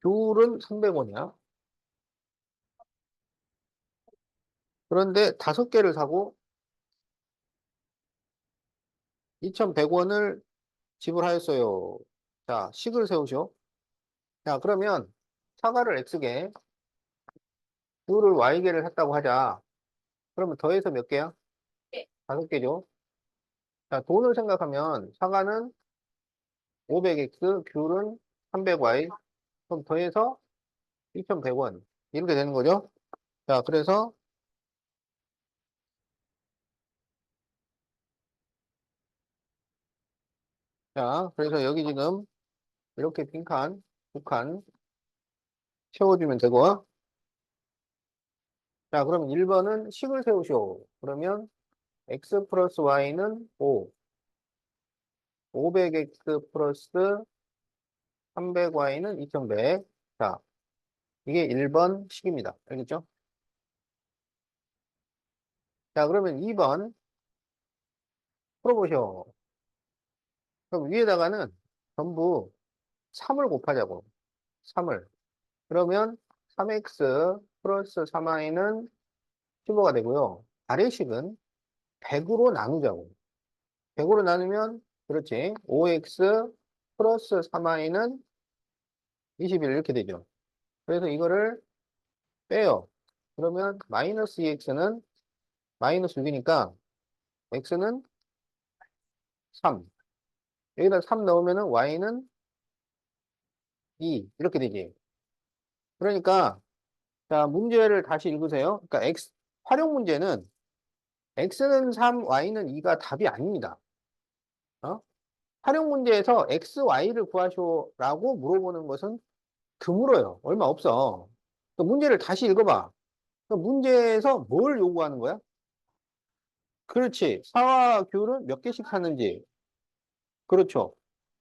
귤은 300원이야. 그런데 5개를 사고 2,100원을 지불하였어요. 자, 식을 세우시오. 자, 그러면 사과를 X개, 귤을 Y개를 샀다고 하자. 그러면 더해서 몇 개야? 네. 5개죠. 자, 돈을 생각하면 사과는 500X, 귤은 300Y. 그럼 더해서 2,100원. 이렇게 되는 거죠. 자, 그래서 여기 지금 이렇게 빈칸, 두 칸 채워주면 되고. 자, 그럼 1번은 식을 세우시오. 그러면 x 플러스 y는 5. 500x 플러스 300y는 2100. 자, 이게 1번 식입니다. 알겠죠? 자, 그러면 2번 풀어보시오. 그럼 위에다가는 전부 3을 곱하자고. 3을. 그러면 3x 플러스 3y는 15가 되고요. 아래식은 100으로 나누자고. 100으로 나누면, 그렇지. 5x 플러스 3y는 21 이렇게 되죠. 그래서 이거를 빼요. 그러면 마이너스 2x는 마이너스 6이니까 x는 3. 여기다 3 넣으면은 y는 2 이렇게 되지. 그러니까 자, 문제를 다시 읽으세요. 그러니까 활용 문제는 x는 3, y는 2가 답이 아닙니다. 활용 문제에서 x, y를 구하시오라고 물어보는 것은 드물어요. 얼마 없어. 또 문제를 다시 읽어봐. 문제에서 뭘 요구하는 거야? 그렇지. 사와 귤은 몇 개씩 샀는지. 그렇죠.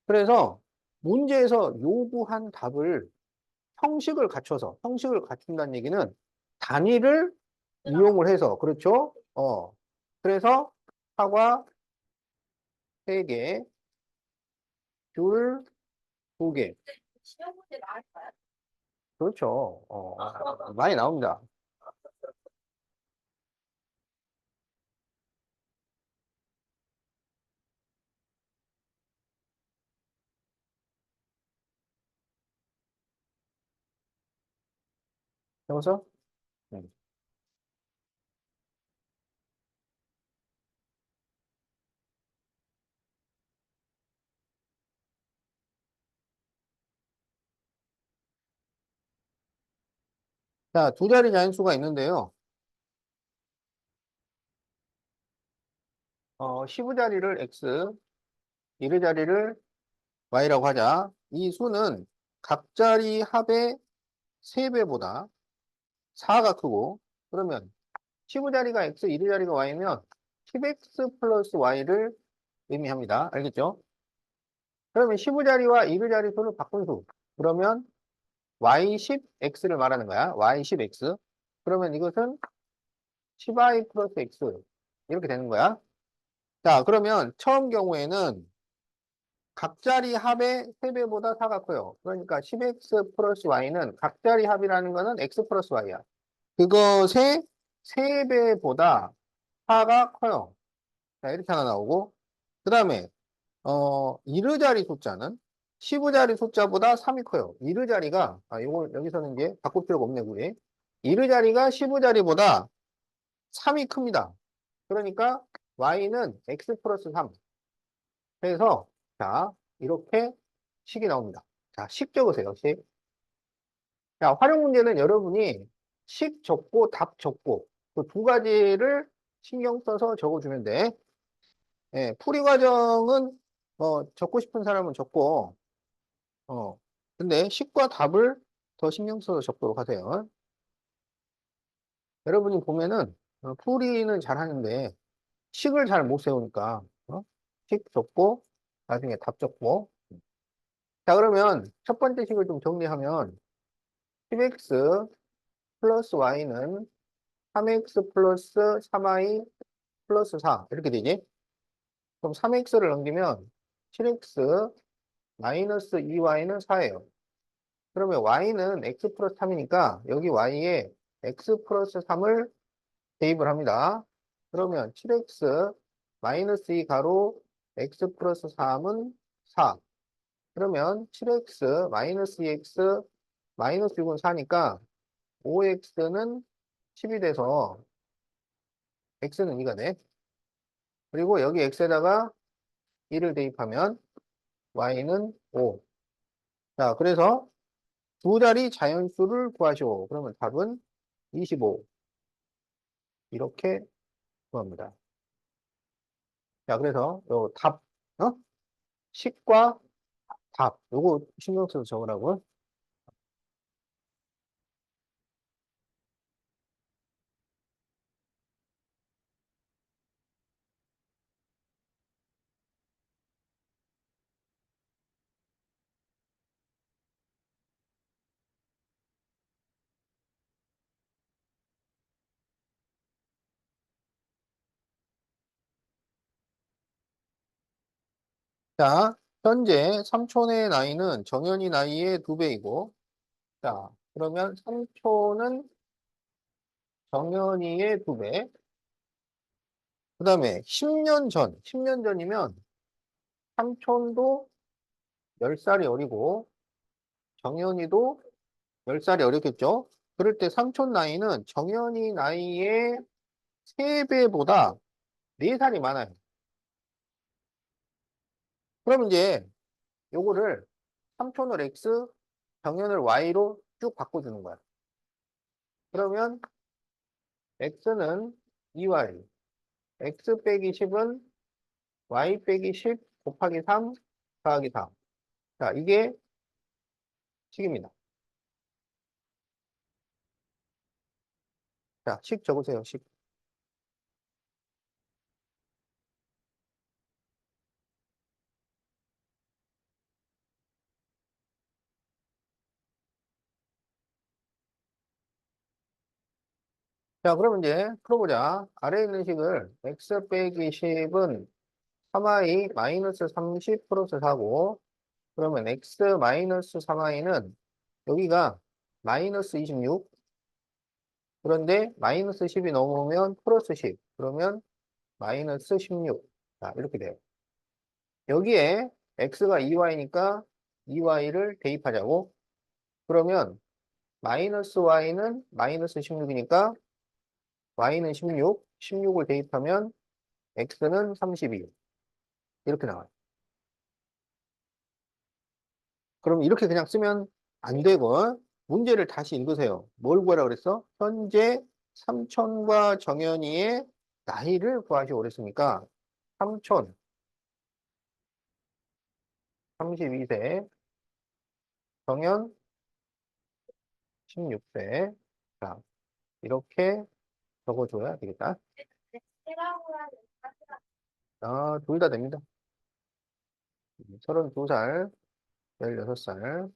그래서 문제에서 요구한 답을 형식을 갖춘다는 얘기는 단위를 이용을 해서, 그렇죠? 그래서 사과 3개, 귤 2개. 시험 문제 나을까요? 그렇죠. 많이 나옵니다. 여기서? 음. 자, 두 자리 자연수가 있는데요. 10의 자리를 x, 1의 자리를 y라고 하자. 이 수는 각 자리 합의 3배보다 4가 크고, 그러면 10의 자리가 x, 1의 자리가 y면 10x 플러스 y를 의미합니다. 알겠죠? 그러면 10의 자리와 1의 자리 수를 바꾼 수. 그러면 y10x를 말하는 거야. y10x. 그러면 이것은 10i 플러스 x. 이렇게 되는 거야. 자, 그러면 처음 경우에는 각자리 합의 3배보다 4가 커요. 그러니까 10x 플러스 y는 각자리 합이라는 거는 x 플러스 y야. 그것의 3배보다 4가 커요. 자, 이렇게 하나 나오고. 그 다음에, 이르 자리 숫자는 10의 자리 숫자보다 3이 커요. 이르 자리가, 요거 여기서는 이제 바꿀 필요가 없네, 우리. 이르 자리가 10의 자리보다 3이 큽니다. 그러니까 y는 x 플러스 3. 그래서, 자, 이렇게 식이 나옵니다. 자, 식 적으세요, 식. 자, 활용 문제는 여러분이 식 적고 답 적고 그 두 가지를 신경 써서 적어주면 돼. 예, 풀이 과정은 적고 싶은 사람은 적고, 근데 식과 답을 더 신경 써서 적도록 하세요. 여러분이 보면은 풀이는 잘하는데 식을 잘 못 세우니까 식 적고 나중에 답 적고. 자, 그러면 첫 번째 식을 좀 정리하면 10x 플러스 y는 3x 플러스 3y 플러스 4 이렇게 되지? 그럼 3x를 넘기면 7x 마이너스 2y는 4예요. 그러면 y는 x 플러스 3이니까 여기 y에 x 플러스 3을 대입을 합니다. 그러면 7x 마이너스 2 가로 x 플러스 3은 4. 그러면 7x 마이너스 2x 마이너스 6은 4니까 5x는 10이 돼서 x는 2가 돼. 그리고 여기 x에다가 2를 대입하면 y는 5. 자, 그래서 두 자리 자연수를 구하시오. 그러면 답은 25. 이렇게 구합니다. 자, 그래서 요 답, 어? 식과 답. 요거 신경 써서 적으라고. 자, 현재 삼촌의 나이는 정연이 나이의 2배이고, 자, 그러면 삼촌은 정연이의 2배. 그 다음에 10년 전이면 삼촌도 10살이 어리고, 정연이도 10살이 어렸겠죠? 그럴 때 삼촌 나이는 정연이 나이의 3배보다 4살이 많아요. 그럼 이제 요거를 삼촌을 X, 정연을 Y로 쭉 바꿔주는 거야. 그러면 X는 2Y, X 빼기 10은 Y 빼기 10 곱하기 3 더하기 4. 자, 이게 식입니다. 자, 식 적으세요, 식. 자, 그러면 이제 풀어보자. 아래에 있는 식을 x 빼기 10은 3i 마이너스 30 플러스 4고, 그러면 x 마이너스 3i는 여기가 마이너스 26, 그런데 마이너스 10이 넘으면 플러스 10, 그러면 마이너스 16. 자, 이렇게 돼요. 여기에 x가 2y니까 2y를 대입하자고. 그러면 마이너스 y는 마이너스 16이니까 y는 16, 16을 대입하면 x는 32. 이렇게 나와요. 그럼 이렇게 그냥 쓰면 안 되고, 문제를 다시 읽으세요. 뭘 구하라 그랬어? 현재 삼촌과 정연이의 나이를 구하시오 그랬으니까, 삼촌, 32세, 정연, 16세. 자, 이렇게 적어줘야 되겠다. 아, 둘 다 됩니다. 32살, 16살.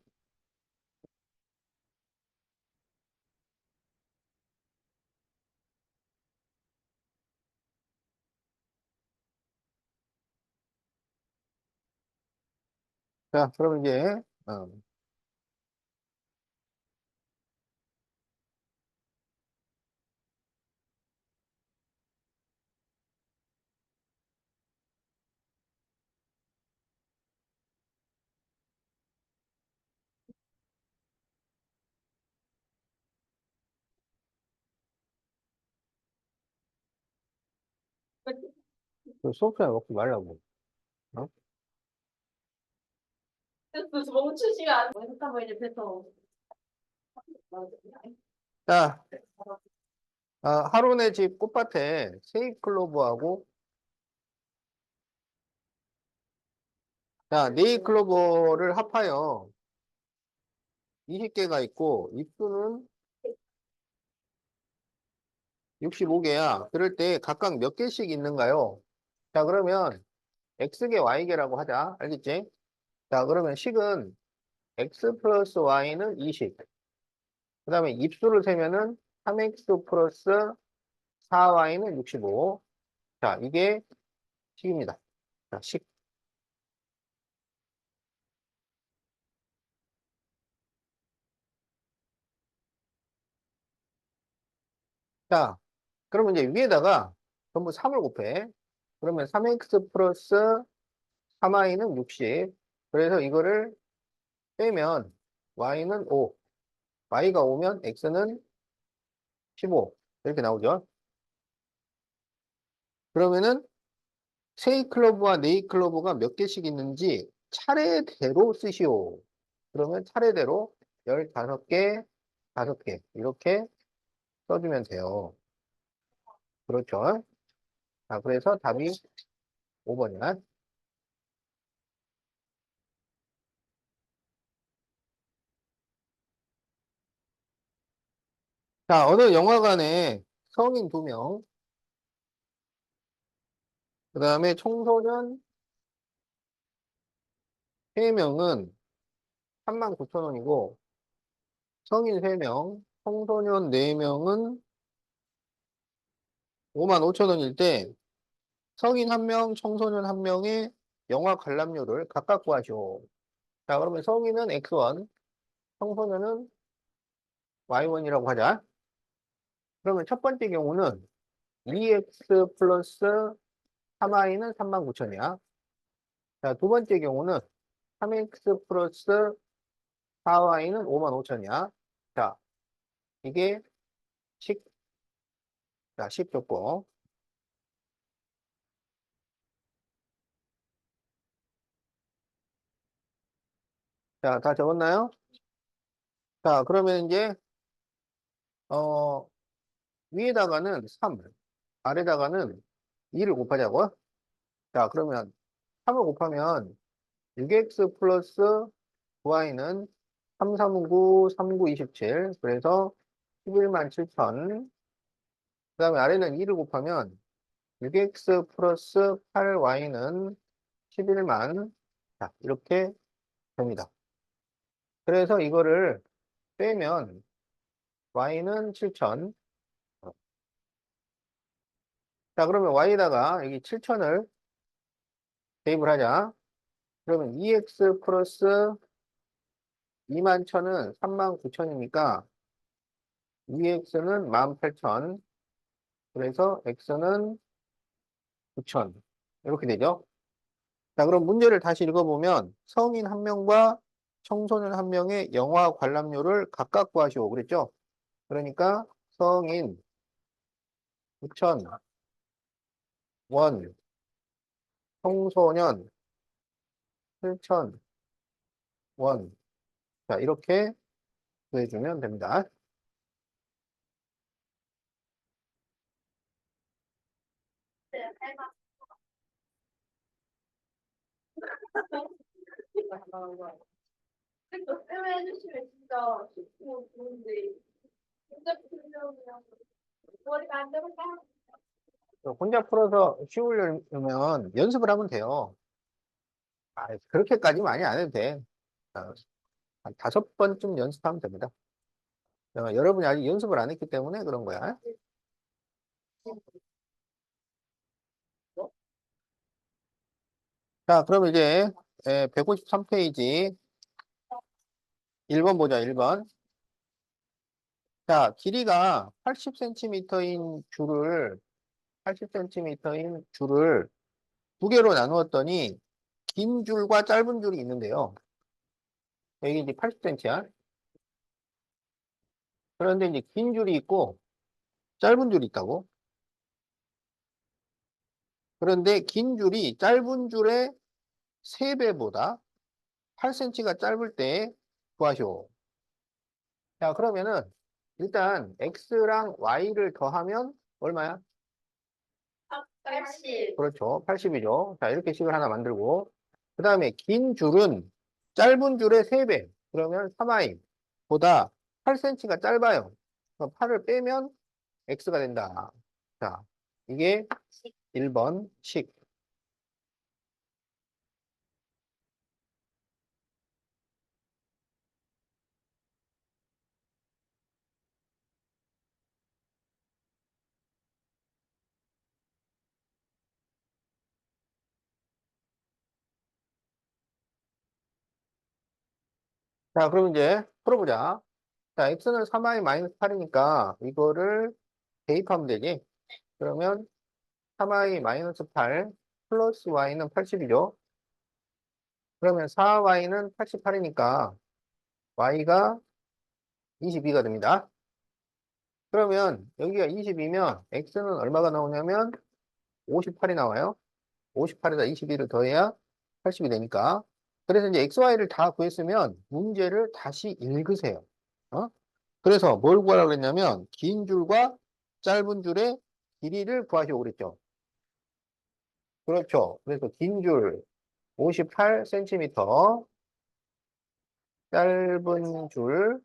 자, 그럼 이제, 어, 그 소프트웨어 먹지 말라고. 어? 그래서 멈추시면 안 돼. 잠깐만 이제 뱉어. 자, 하론의 집 꽃밭에 세이클로버하고, 자, 네이클로버를 합하여 20개가 있고, 입수는 65개야. 그럴 때 각각 몇 개씩 있는가요? 자, 그러면 X개, Y개라고 하자. 알겠지? 자, 그러면 식은 X 플러스 Y는 20. 그 다음에 입수를 세면은 3X 플러스 4Y는 65. 자, 이게 식입니다. 자, 식. 자, 그러면 이제 위에다가 전부 3을 곱해. 그러면 3X 플러스 3Y는 60. 그래서 이거를 빼면 Y는 5. Y가 오면 X는 15. 이렇게 나오죠. 그러면은 세이클로버와 네이클로버가 몇 개씩 있는지 차례대로 쓰시오. 그러면 차례대로 15개, 5개 이렇게 써주면 돼요. 그렇죠. 자, 그래서 답이 5번이야. 자, 어느 영화관에 성인 2명, 그 다음에 청소년 3명은 39,000원이고, 성인 3명, 청소년 4명은 55,000원일 때, 성인 1명, 청소년 1명의 영화 관람료를 각각 구하시오. 자, 그러면 성인은 X1, 청소년은 Y1이라고 하자. 그러면 첫 번째 경우는 2X 플러스 3Y는 39,000이야. 자, 두 번째 경우는 3X 플러스 4Y는 55,000이야. 자, 이게 10, 자, 10 줬고. 자, 다 적었나요? 자, 그러면 이제, 어, 위에다가는 3, 아래다가는 2를 곱하자고. 자, 그러면 3을 곱하면 6X 플러스 9Y는 339, 39, 27. 그래서 11만 7천. 그 다음에 아래는 2를 곱하면 6X 플러스 8Y는 11만. 자, 이렇게 됩니다. 그래서 이거를 빼면 Y는 7천. 자, 그러면 y에다가 여기 7천을 대입을 하자. 그러면 2x 플러스 2만 1천은 3만 9천이니까 2x는 18,000. 그래서 x는 9천. 이렇게 되죠. 자, 그럼 문제를 다시 읽어보면 성인 한 명과 청소년 한 명의 영화 관람료를 각각 구하시오. 그랬죠? 그러니까 성인 9천 원, 청소년 7천 원. 자, 이렇게 구해주면 됩니다. 또 쌤 해주시면 진짜 쉽고 좋은데 진짜 풀려면 머리가 안 되니까 혼자 풀어서 쉬우려면 연습을 하면 돼요. 아, 그렇게까지 많이 안 해도 돼. 아, 한 5번쯤 연습하면 됩니다. 여러분이 아직 연습을 안 했기 때문에 그런 거야. 자, 그럼 이제 153페이지 1번 보자, 1번. 자, 길이가 80cm인 줄을 80cm인 줄을 두 개로 나누었더니 긴 줄과 짧은 줄이 있는데요. 여기 이제 80cm야. 그런데 이제 긴 줄이 있고 짧은 줄이 있다고. 그런데 긴 줄이 짧은 줄의 3배보다 8cm가 짧을 때 구하시오. 자, 그러면은 일단 x랑 y를 더하면 얼마야? 80. 그렇죠. 80이죠. 자, 이렇게 식을 하나 만들고 그 다음에 긴 줄은 짧은 줄의 3배. 그러면 3i보다 8cm가 짧아요. 8을 빼면 x가 된다. 자, 이게 1번 식. 자, 그럼 이제 풀어보자. 자, x는 3i 마이너스 8이니까 이거를 대입하면 되지. 그러면 3i 마이너스 8 플러스 y는 80이죠. 그러면 4y는 88이니까 y가 22가 됩니다. 그러면 여기가 20이면 x는 얼마가 나오냐면 58이 나와요. 58에다 22를 더해야 80이 되니까. 그래서 이제 xy를 다 구했으면 문제를 다시 읽으세요. 어? 그래서 뭘 구하라고 그랬냐면 긴 줄과 짧은 줄의 길이를 구하시오 그랬죠. 그렇죠. 그래서 긴 줄 58cm, 짧은 줄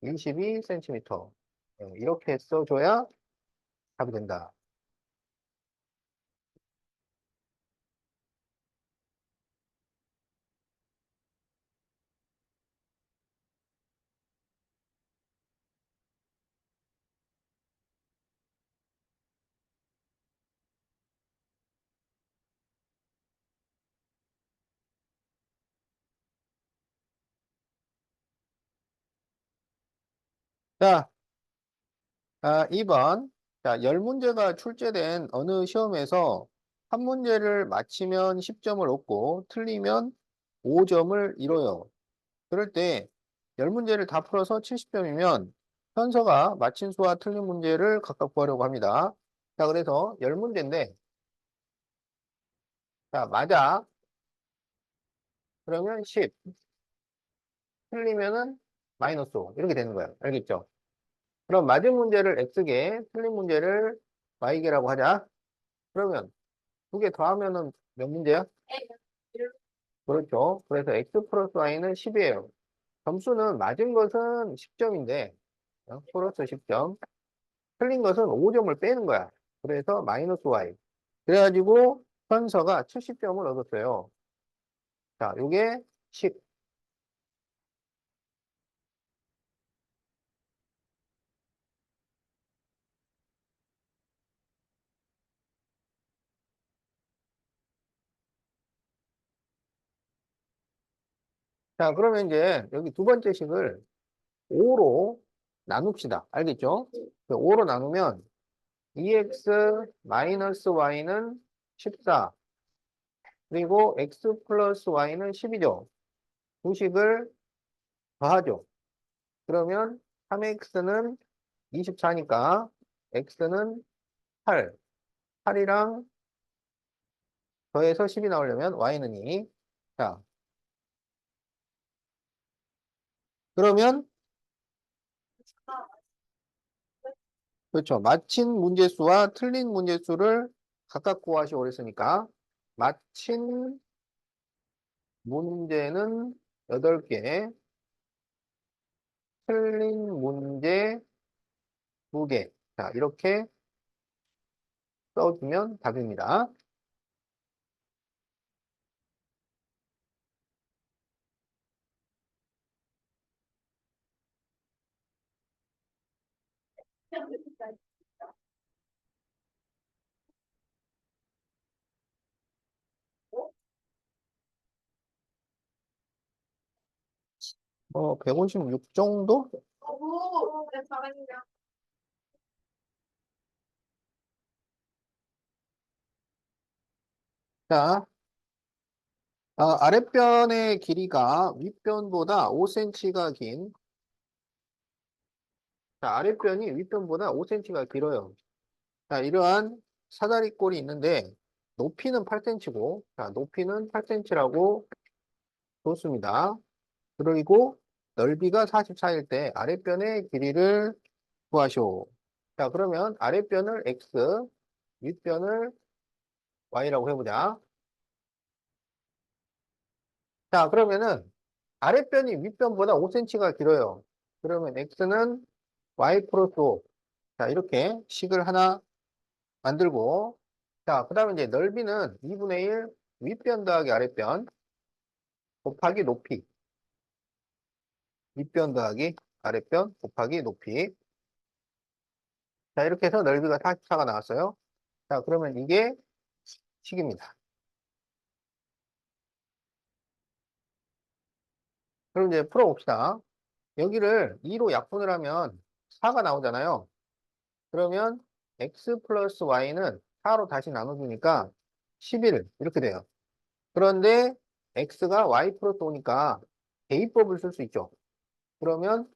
22cm. 이렇게 써줘야 답이 된다. 자, 2번. 자, 10문제가 출제된 어느 시험에서 한 문제를 맞히면 10점을 얻고 틀리면 5점을 잃어요. 그럴 때 10문제를 다 풀어서 70점이면 현서가 맞힌 수와 틀린 문제를 각각 구하려고 합니다. 자, 그래서 10문제인데, 자, 맞아. 그러면 10. 틀리면은 마이너스 5. 이렇게 되는 거예요. 알겠죠? 그럼 맞은 문제를 X개, 틀린 문제를 Y개라고 하자. 그러면 두 개 더하면은 몇 문제야? 그렇죠. 그래서 X 플러스 Y는 10이에요. 점수는 맞은 것은 10점인데, 플러스 10점. 틀린 것은 5점을 빼는 거야. 그래서 마이너스 Y. 그래가지고 현서가 70점을 얻었어요. 자, 요게 10. 자, 그러면 이제 여기 두 번째 식을 5로 나눕시다. 알겠죠? 5로 나누면 2x 마이너스 y는 14, 그리고 x 플러스 y는 10이죠. 두 식을 더하죠. 그러면 3x는 24니까 x는 8, 8이랑 더해서 10이 나오려면 y는 2. 자, 그러면 그렇죠. 맞힌 문제수와 틀린 문제수를 각각 구하시오 그랬으니까 맞힌 문제는 8개, 틀린 문제 2개. 자, 이렇게 써주면 답입니다. 뭐 156 정도? 오, 내 잘했냐? 자, 아랫변의 길이가 윗변보다 5cm가 긴, 자, 아랫변이 윗변보다 5cm가 길어요. 자, 이러한 사다리꼴이 있는데, 높이는 8cm고, 자, 높이는 8cm라고 줬습니다. 그리고 넓이가 44일 때 아랫변의 길이를 구하시오. 자, 그러면 아랫변을 x, 윗변을 y라고 해보자. 자, 그러면은 아랫변이 윗변보다 5cm가 길어요. 그러면 x는 y 플러스 5. 자, 이렇게 식을 하나 만들고, 자, 그 다음에 이제 넓이는 2분의 1 윗변 더하기 아랫변 곱하기 높이. 윗변 더하기 아랫변 곱하기 높이. 자, 이렇게 해서 넓이가 44가 나왔어요. 자, 그러면 이게 식입니다. 그럼 이제 풀어봅시다. 여기를 2로 약분을 하면 4가 나오잖아요. 그러면 x 플러스 y는 4로 다시 나눠주니까 11 이렇게 돼요. 그런데 x가 y 플러스 5니까 대입법을 쓸 수 있죠. 그러면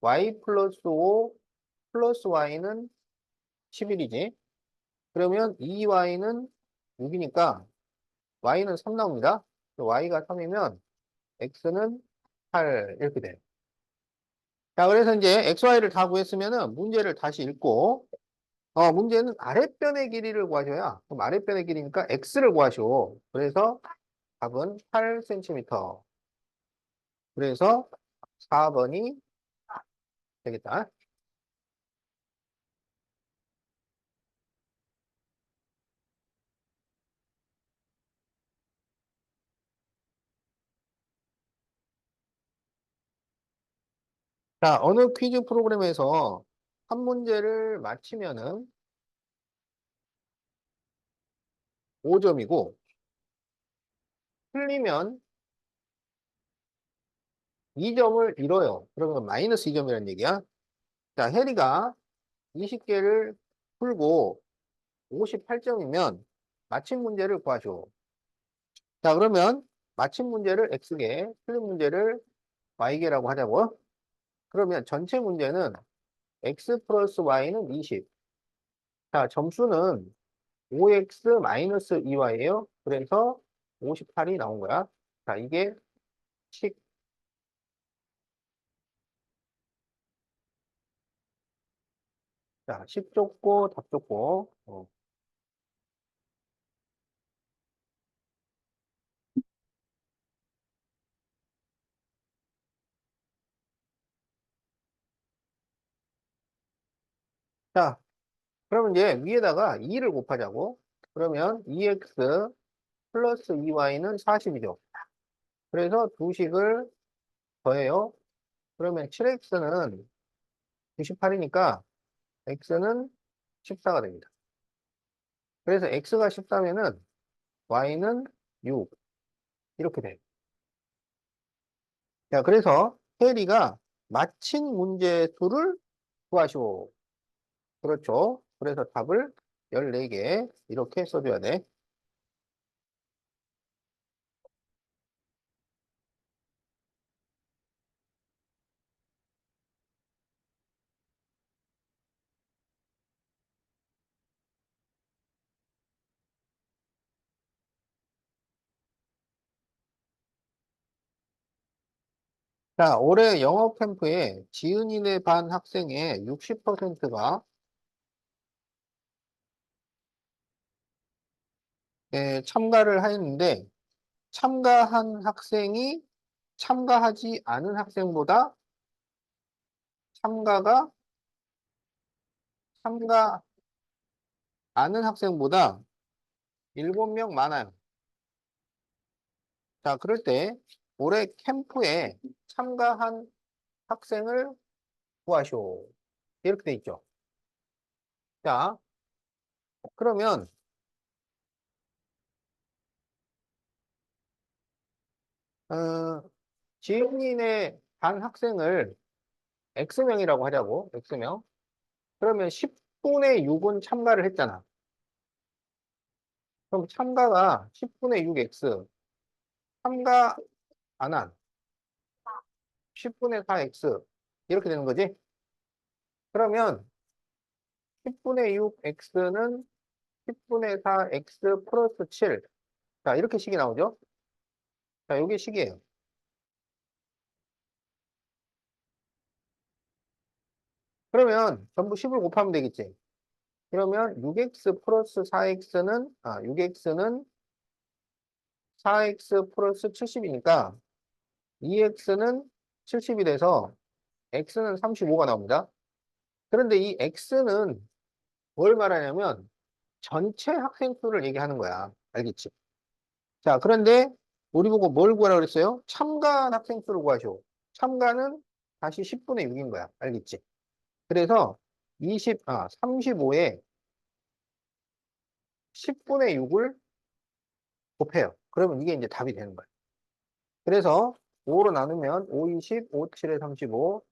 y 플러스 5 플러스 y는 11이지. 그러면 2y는 6이니까 y는 3 나옵니다. y가 3이면 x는 8 이렇게 돼요. 자, 그래서 이제 xy를 다 구했으면은 문제를 다시 읽고, 문제는 아랫변의 길이를 구하셔야, 그럼 아랫변의 길이니까 x를 구하시오. 그래서 답은 8cm. 그래서 4번이 되겠다. 자, 어느 퀴즈 프로그램에서 한 문제를 맞히면은 5점이고, 틀리면 2점을 잃어요. 그러면 마이너스 2점이라는 얘기야. 자, 해리가 20개를 풀고 58점이면 맞힌 문제를 구하죠. 자, 그러면 맞힌 문제를 X개, 틀린 문제를 Y개라고 하자고. 그러면 전체 문제는 X 플러스 Y는 20. 자, 점수는 5X 마이너스 2Y예요. 그래서 58이 나온 거야. 자, 이게 식. 자, 식 줬고, 답 줬고. 자, 그러면 이제 위에다가 2를 곱하자고. 그러면 2X 플러스 2Y는 40이죠. 그래서 두 식을 더해요. 그러면 7X는 98이니까 X는 14가 됩니다. 그래서 X가 14면은 Y는 6. 이렇게 돼요. 자, 그래서 해리가 맞힌 문제 수를 구하시오. 그렇죠. 그래서 답을 14개 이렇게 써줘야 돼. 자, 올해 영어 캠프에 지은이네 반 학생의 60%가 참가를 하였는데 참가한 학생이 참가하지 않은 학생보다 참가가 참가 않은 학생보다 7명 많아요. 자, 그럴 때 올해 캠프에 참가한 학생을 구하시오. 이렇게 돼 있죠. 자, 그러면 어, 지은이네 반 학생을 X명이라고 하자고, X명. 그러면 10분의 6은 참가를 했잖아. 그럼 참가가 10분의 6X, 참가 안 한 10분의 4X, 이렇게 되는 거지? 그러면 10분의 6X는 10분의 4X 플러스 7. 자, 이렇게 식이 나오죠? 자, 요게 식이에요. 그러면 전부 10을 곱하면 되겠지? 그러면 6X 플러스 6X는 4X 플러스 70이니까 2X는 70이 돼서 X는 35가 나옵니다. 그런데 이 X는 뭘 말하냐면 전체 학생 수를 얘기하는 거야. 알겠지? 자, 그런데 우리 보고 뭘 구하라 그랬어요? 참가한 학생 수를 구하시오. 참가는 다시 10분의 6인 거야. 알겠지? 그래서 35에 10분의 6을 곱해요. 그러면 이게 이제 답이 되는 거야. 그래서 5로 나누면 5, 20, 5, 7에 35,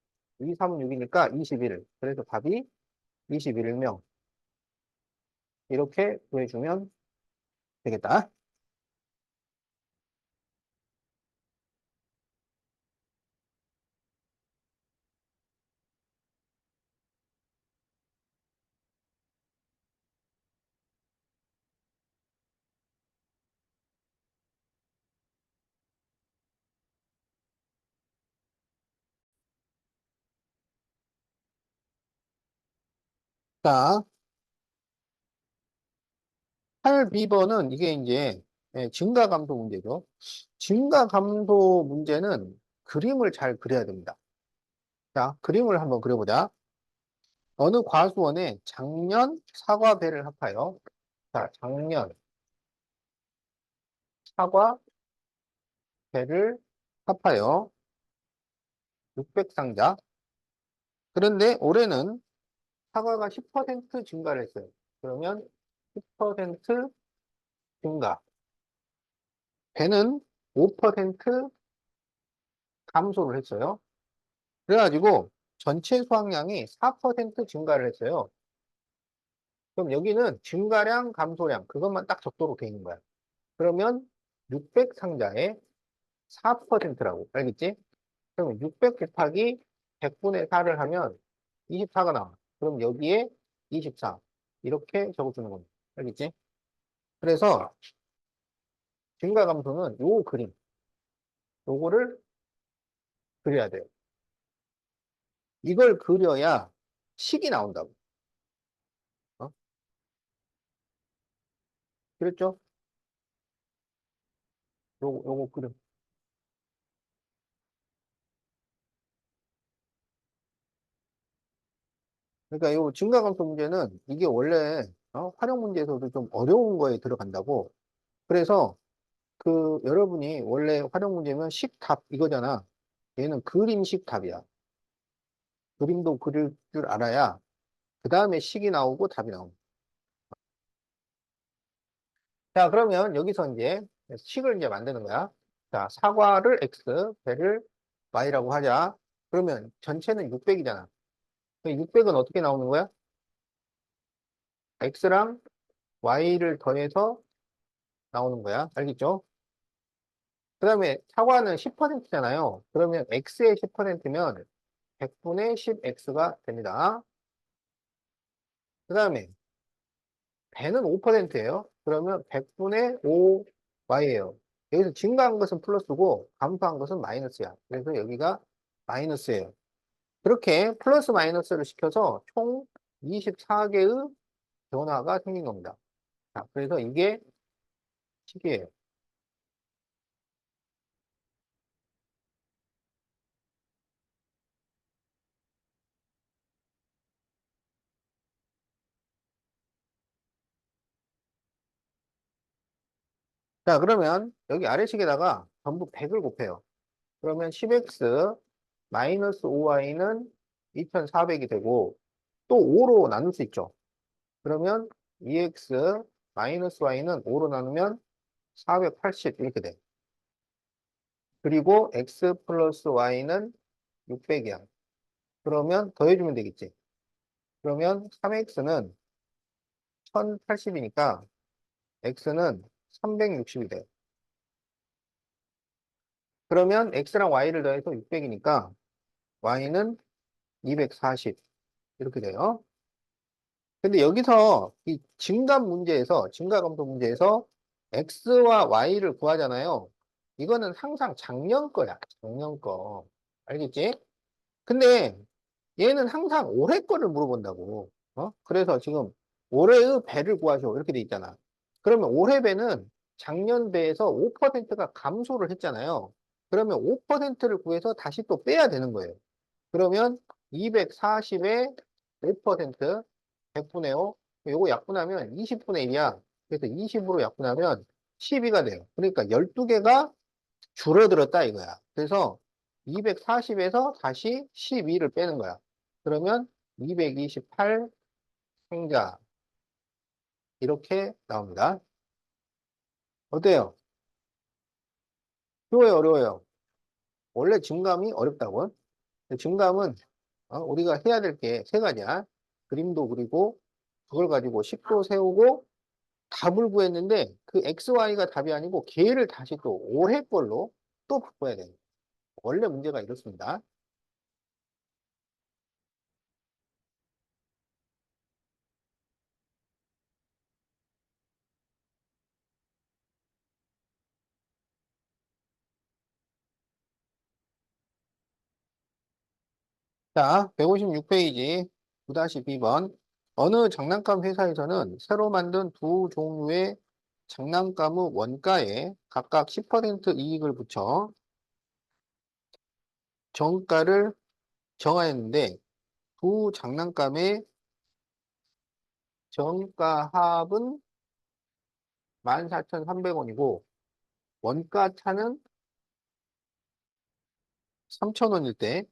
2, 3, 6이니까 21. 그래서 답이 21명. 이렇게 구해주면 되겠다. 자, 8B번은 이게 이제 증가 감소 문제죠. 증가 감소 문제는 그림을 잘 그려야 됩니다. 자, 그림을 한번 그려보자. 어느 과수원에 작년 사과 배를 합하여, 자, 작년 사과 배를 합하여 600상자. 그런데 올해는 사과가 10% 증가를 했어요. 그러면 10% 증가. 배는 5% 감소를 했어요. 그래가지고 전체 수확량이 4% 증가를 했어요. 그럼 여기는 증가량, 감소량, 그것만 딱 적도록 돼 있는 거야. 그러면 600상자에 4%라고. 알겠지? 그러면 600 곱하기 100분의 4를 하면 24가 나와. 그럼 여기에 24. 이렇게 적어주는 겁니다. 알겠지? 그래서 증가 감소는 요 그림, 요거를 그려야 돼요. 이걸 그려야 식이 나온다고. 어? 그랬죠? 요거 그려. 그러니까 요 증가 감소 문제는 이게 원래 활용 문제에서도 좀 어려운 거에 들어간다고. 그래서 그 여러분이 원래 활용 문제면 식답 이거잖아. 얘는 그림식 답이야. 그림도 그릴 줄 알아야 그 다음에 식이 나오고 답이 나옵니다. 자, 그러면 여기서 이제 식을 이제 만드는 거야. 자, 사과를 X, 배를 y라고 하자. 그러면 전체는 600이잖아. 600은 어떻게 나오는 거야? x랑 y를 더해서 나오는 거야. 알겠죠? 그 다음에 사과는 10%잖아요. 그러면 x의 10%면 100분의 10x가 됩니다. 그 다음에 배는 5%예요. 그러면 100분의 5y예요. 여기서 증가한 것은 플러스고 감소한 것은 마이너스야. 그래서 여기가 마이너스예요. 그렇게 플러스 마이너스를 시켜서 총 24개의 변화가 생긴 겁니다. 자, 그래서 이게 식이에요. 자, 그러면 여기 아래식에다가 전부 100을 곱해요. 그러면 10x 마이너스 5y는 2400이 되고 또 5로 나눌 수 있죠. 그러면 2x 마이너스 y는 5로 나누면 480 이렇게 돼. 그리고 x 플러스 y는 600이야. 그러면 더해주면 되겠지. 그러면 3x는 1080이니까 x는 360이 돼. 그러면 x랑 y를 더해서 600이니까 y는 240 이렇게 돼요. 근데 여기서 이 증가감소 문제에서 x와 y를 구하잖아요. 이거는 항상 작년 거야. 작년 거. 알겠지? 근데 얘는 항상 올해 거를 물어본다고. 그래서 지금 올해의 배를 구하셔. 이렇게 돼 있잖아. 그러면 올해 배는 작년 배에서 5%가 감소를 했잖아요. 그러면 5%를 구해서 다시 또 빼야 되는 거예요. 그러면 240에 5%, 100분의 5. 요거 약분하면 20분의 1이야. 그래서 20으로 약분하면 12가 돼요. 그러니까 12개가 줄어들었다 이거야. 그래서 240에서 다시 12를 빼는 거야. 그러면 228 생자. 이렇게 나옵니다. 어때요? 쉬워요, 어려워요? 원래 증감이 어렵다고. 증감은 우리가 해야 될 게 세 가지야. 그림도 그리고 그걸 가지고 식도 세우고 답을 구했는데 그 XY가 답이 아니고 걔를 다시 또 올해 걸로 또 바꿔야 돼요. 원래 문제가 이렇습니다. 자, 156페이지 9-B번. 어느 장난감 회사에서는 새로 만든 두 종류의 장난감의 원가에 각각 10% 이익을 붙여 정가를 정하였는데 두 장난감의 정가 합은 14,300원이고 원가 차는 3,000원일 때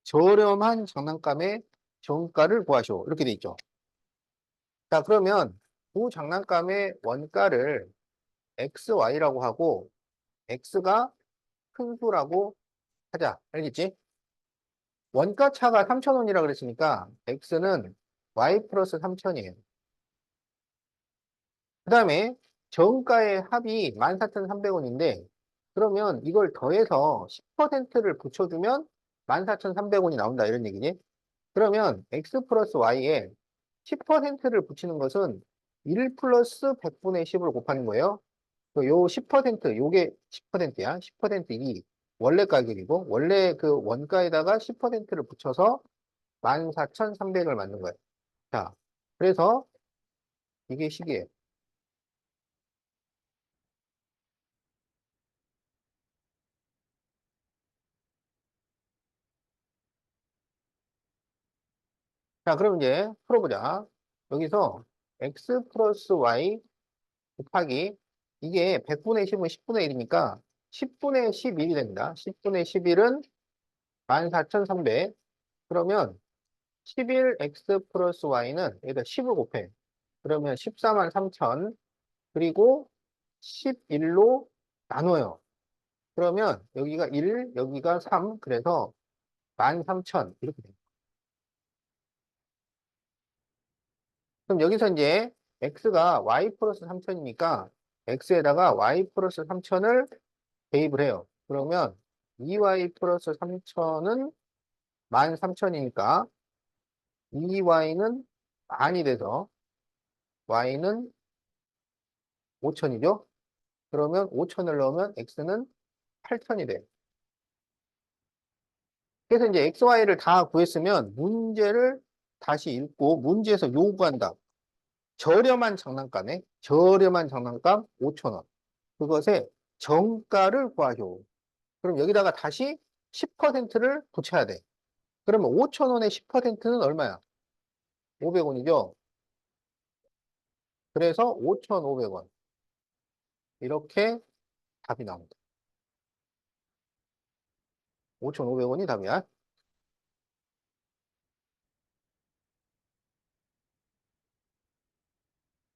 저렴한 장난감의 정가를 구하시오. 이렇게 돼 있죠. 자, 그러면 두 장난감의 원가를 XY라고 하고 X가 큰 수라고 하자. 알겠지? 원가 차가 3,000원이라 그랬으니까 X는 Y 플러스 3,000이에요. 그 다음에 정가의 합이 14,300원인데 그러면 이걸 더해서 10%를 붙여주면 14,300원이 나온다 이런 얘기지. 그러면 X 플러스 Y에 10%를 붙이는 것은 1 플러스 100분의 10을 곱하는 거예요. 요 10%, 요게 10%야. 10%이 원래 가격이고, 원래 그 원가에다가 10%를 붙여서 14,300을 만든 거예요. 자, 그래서 이게 식이에요. 자, 그럼 이제 풀어보자. 여기서 x 플러스 y 곱하기 이게 100분의 10은 10분의 1이니까 10분의 11이 됩니다. 10분의 11은 14,300. 그러면 11x 플러스 y는 여기다 10을 곱해. 그러면 14만 3천. 그리고 11로 나눠요. 그러면 여기가 1, 여기가 3, 그래서 13,000 이렇게 돼요. 그럼 여기서 이제 x가 y 플러스 3,000이니까 x에다가 y 플러스 3,000을 대입을 해요. 그러면 2y 플러스 3,000은 13,000이니까 2y는 만이 돼서 y는 5,000이죠. 그러면 5,000을 넣으면 x는 8,000이 돼요. 그래서 이제 xy를 다 구했으면 문제를 다시 읽고 문제에서 요구한다. 저렴한 장난감에 저렴한 장난감 5,000원. 그것의 정가를 구하죠. 그럼 여기다가 다시 10%를 붙여야 돼. 그러면 5,000원의 10%는 얼마야? 500원이죠. 그래서 5,500원. 이렇게 답이 나옵니다. 5,500원이 답이야.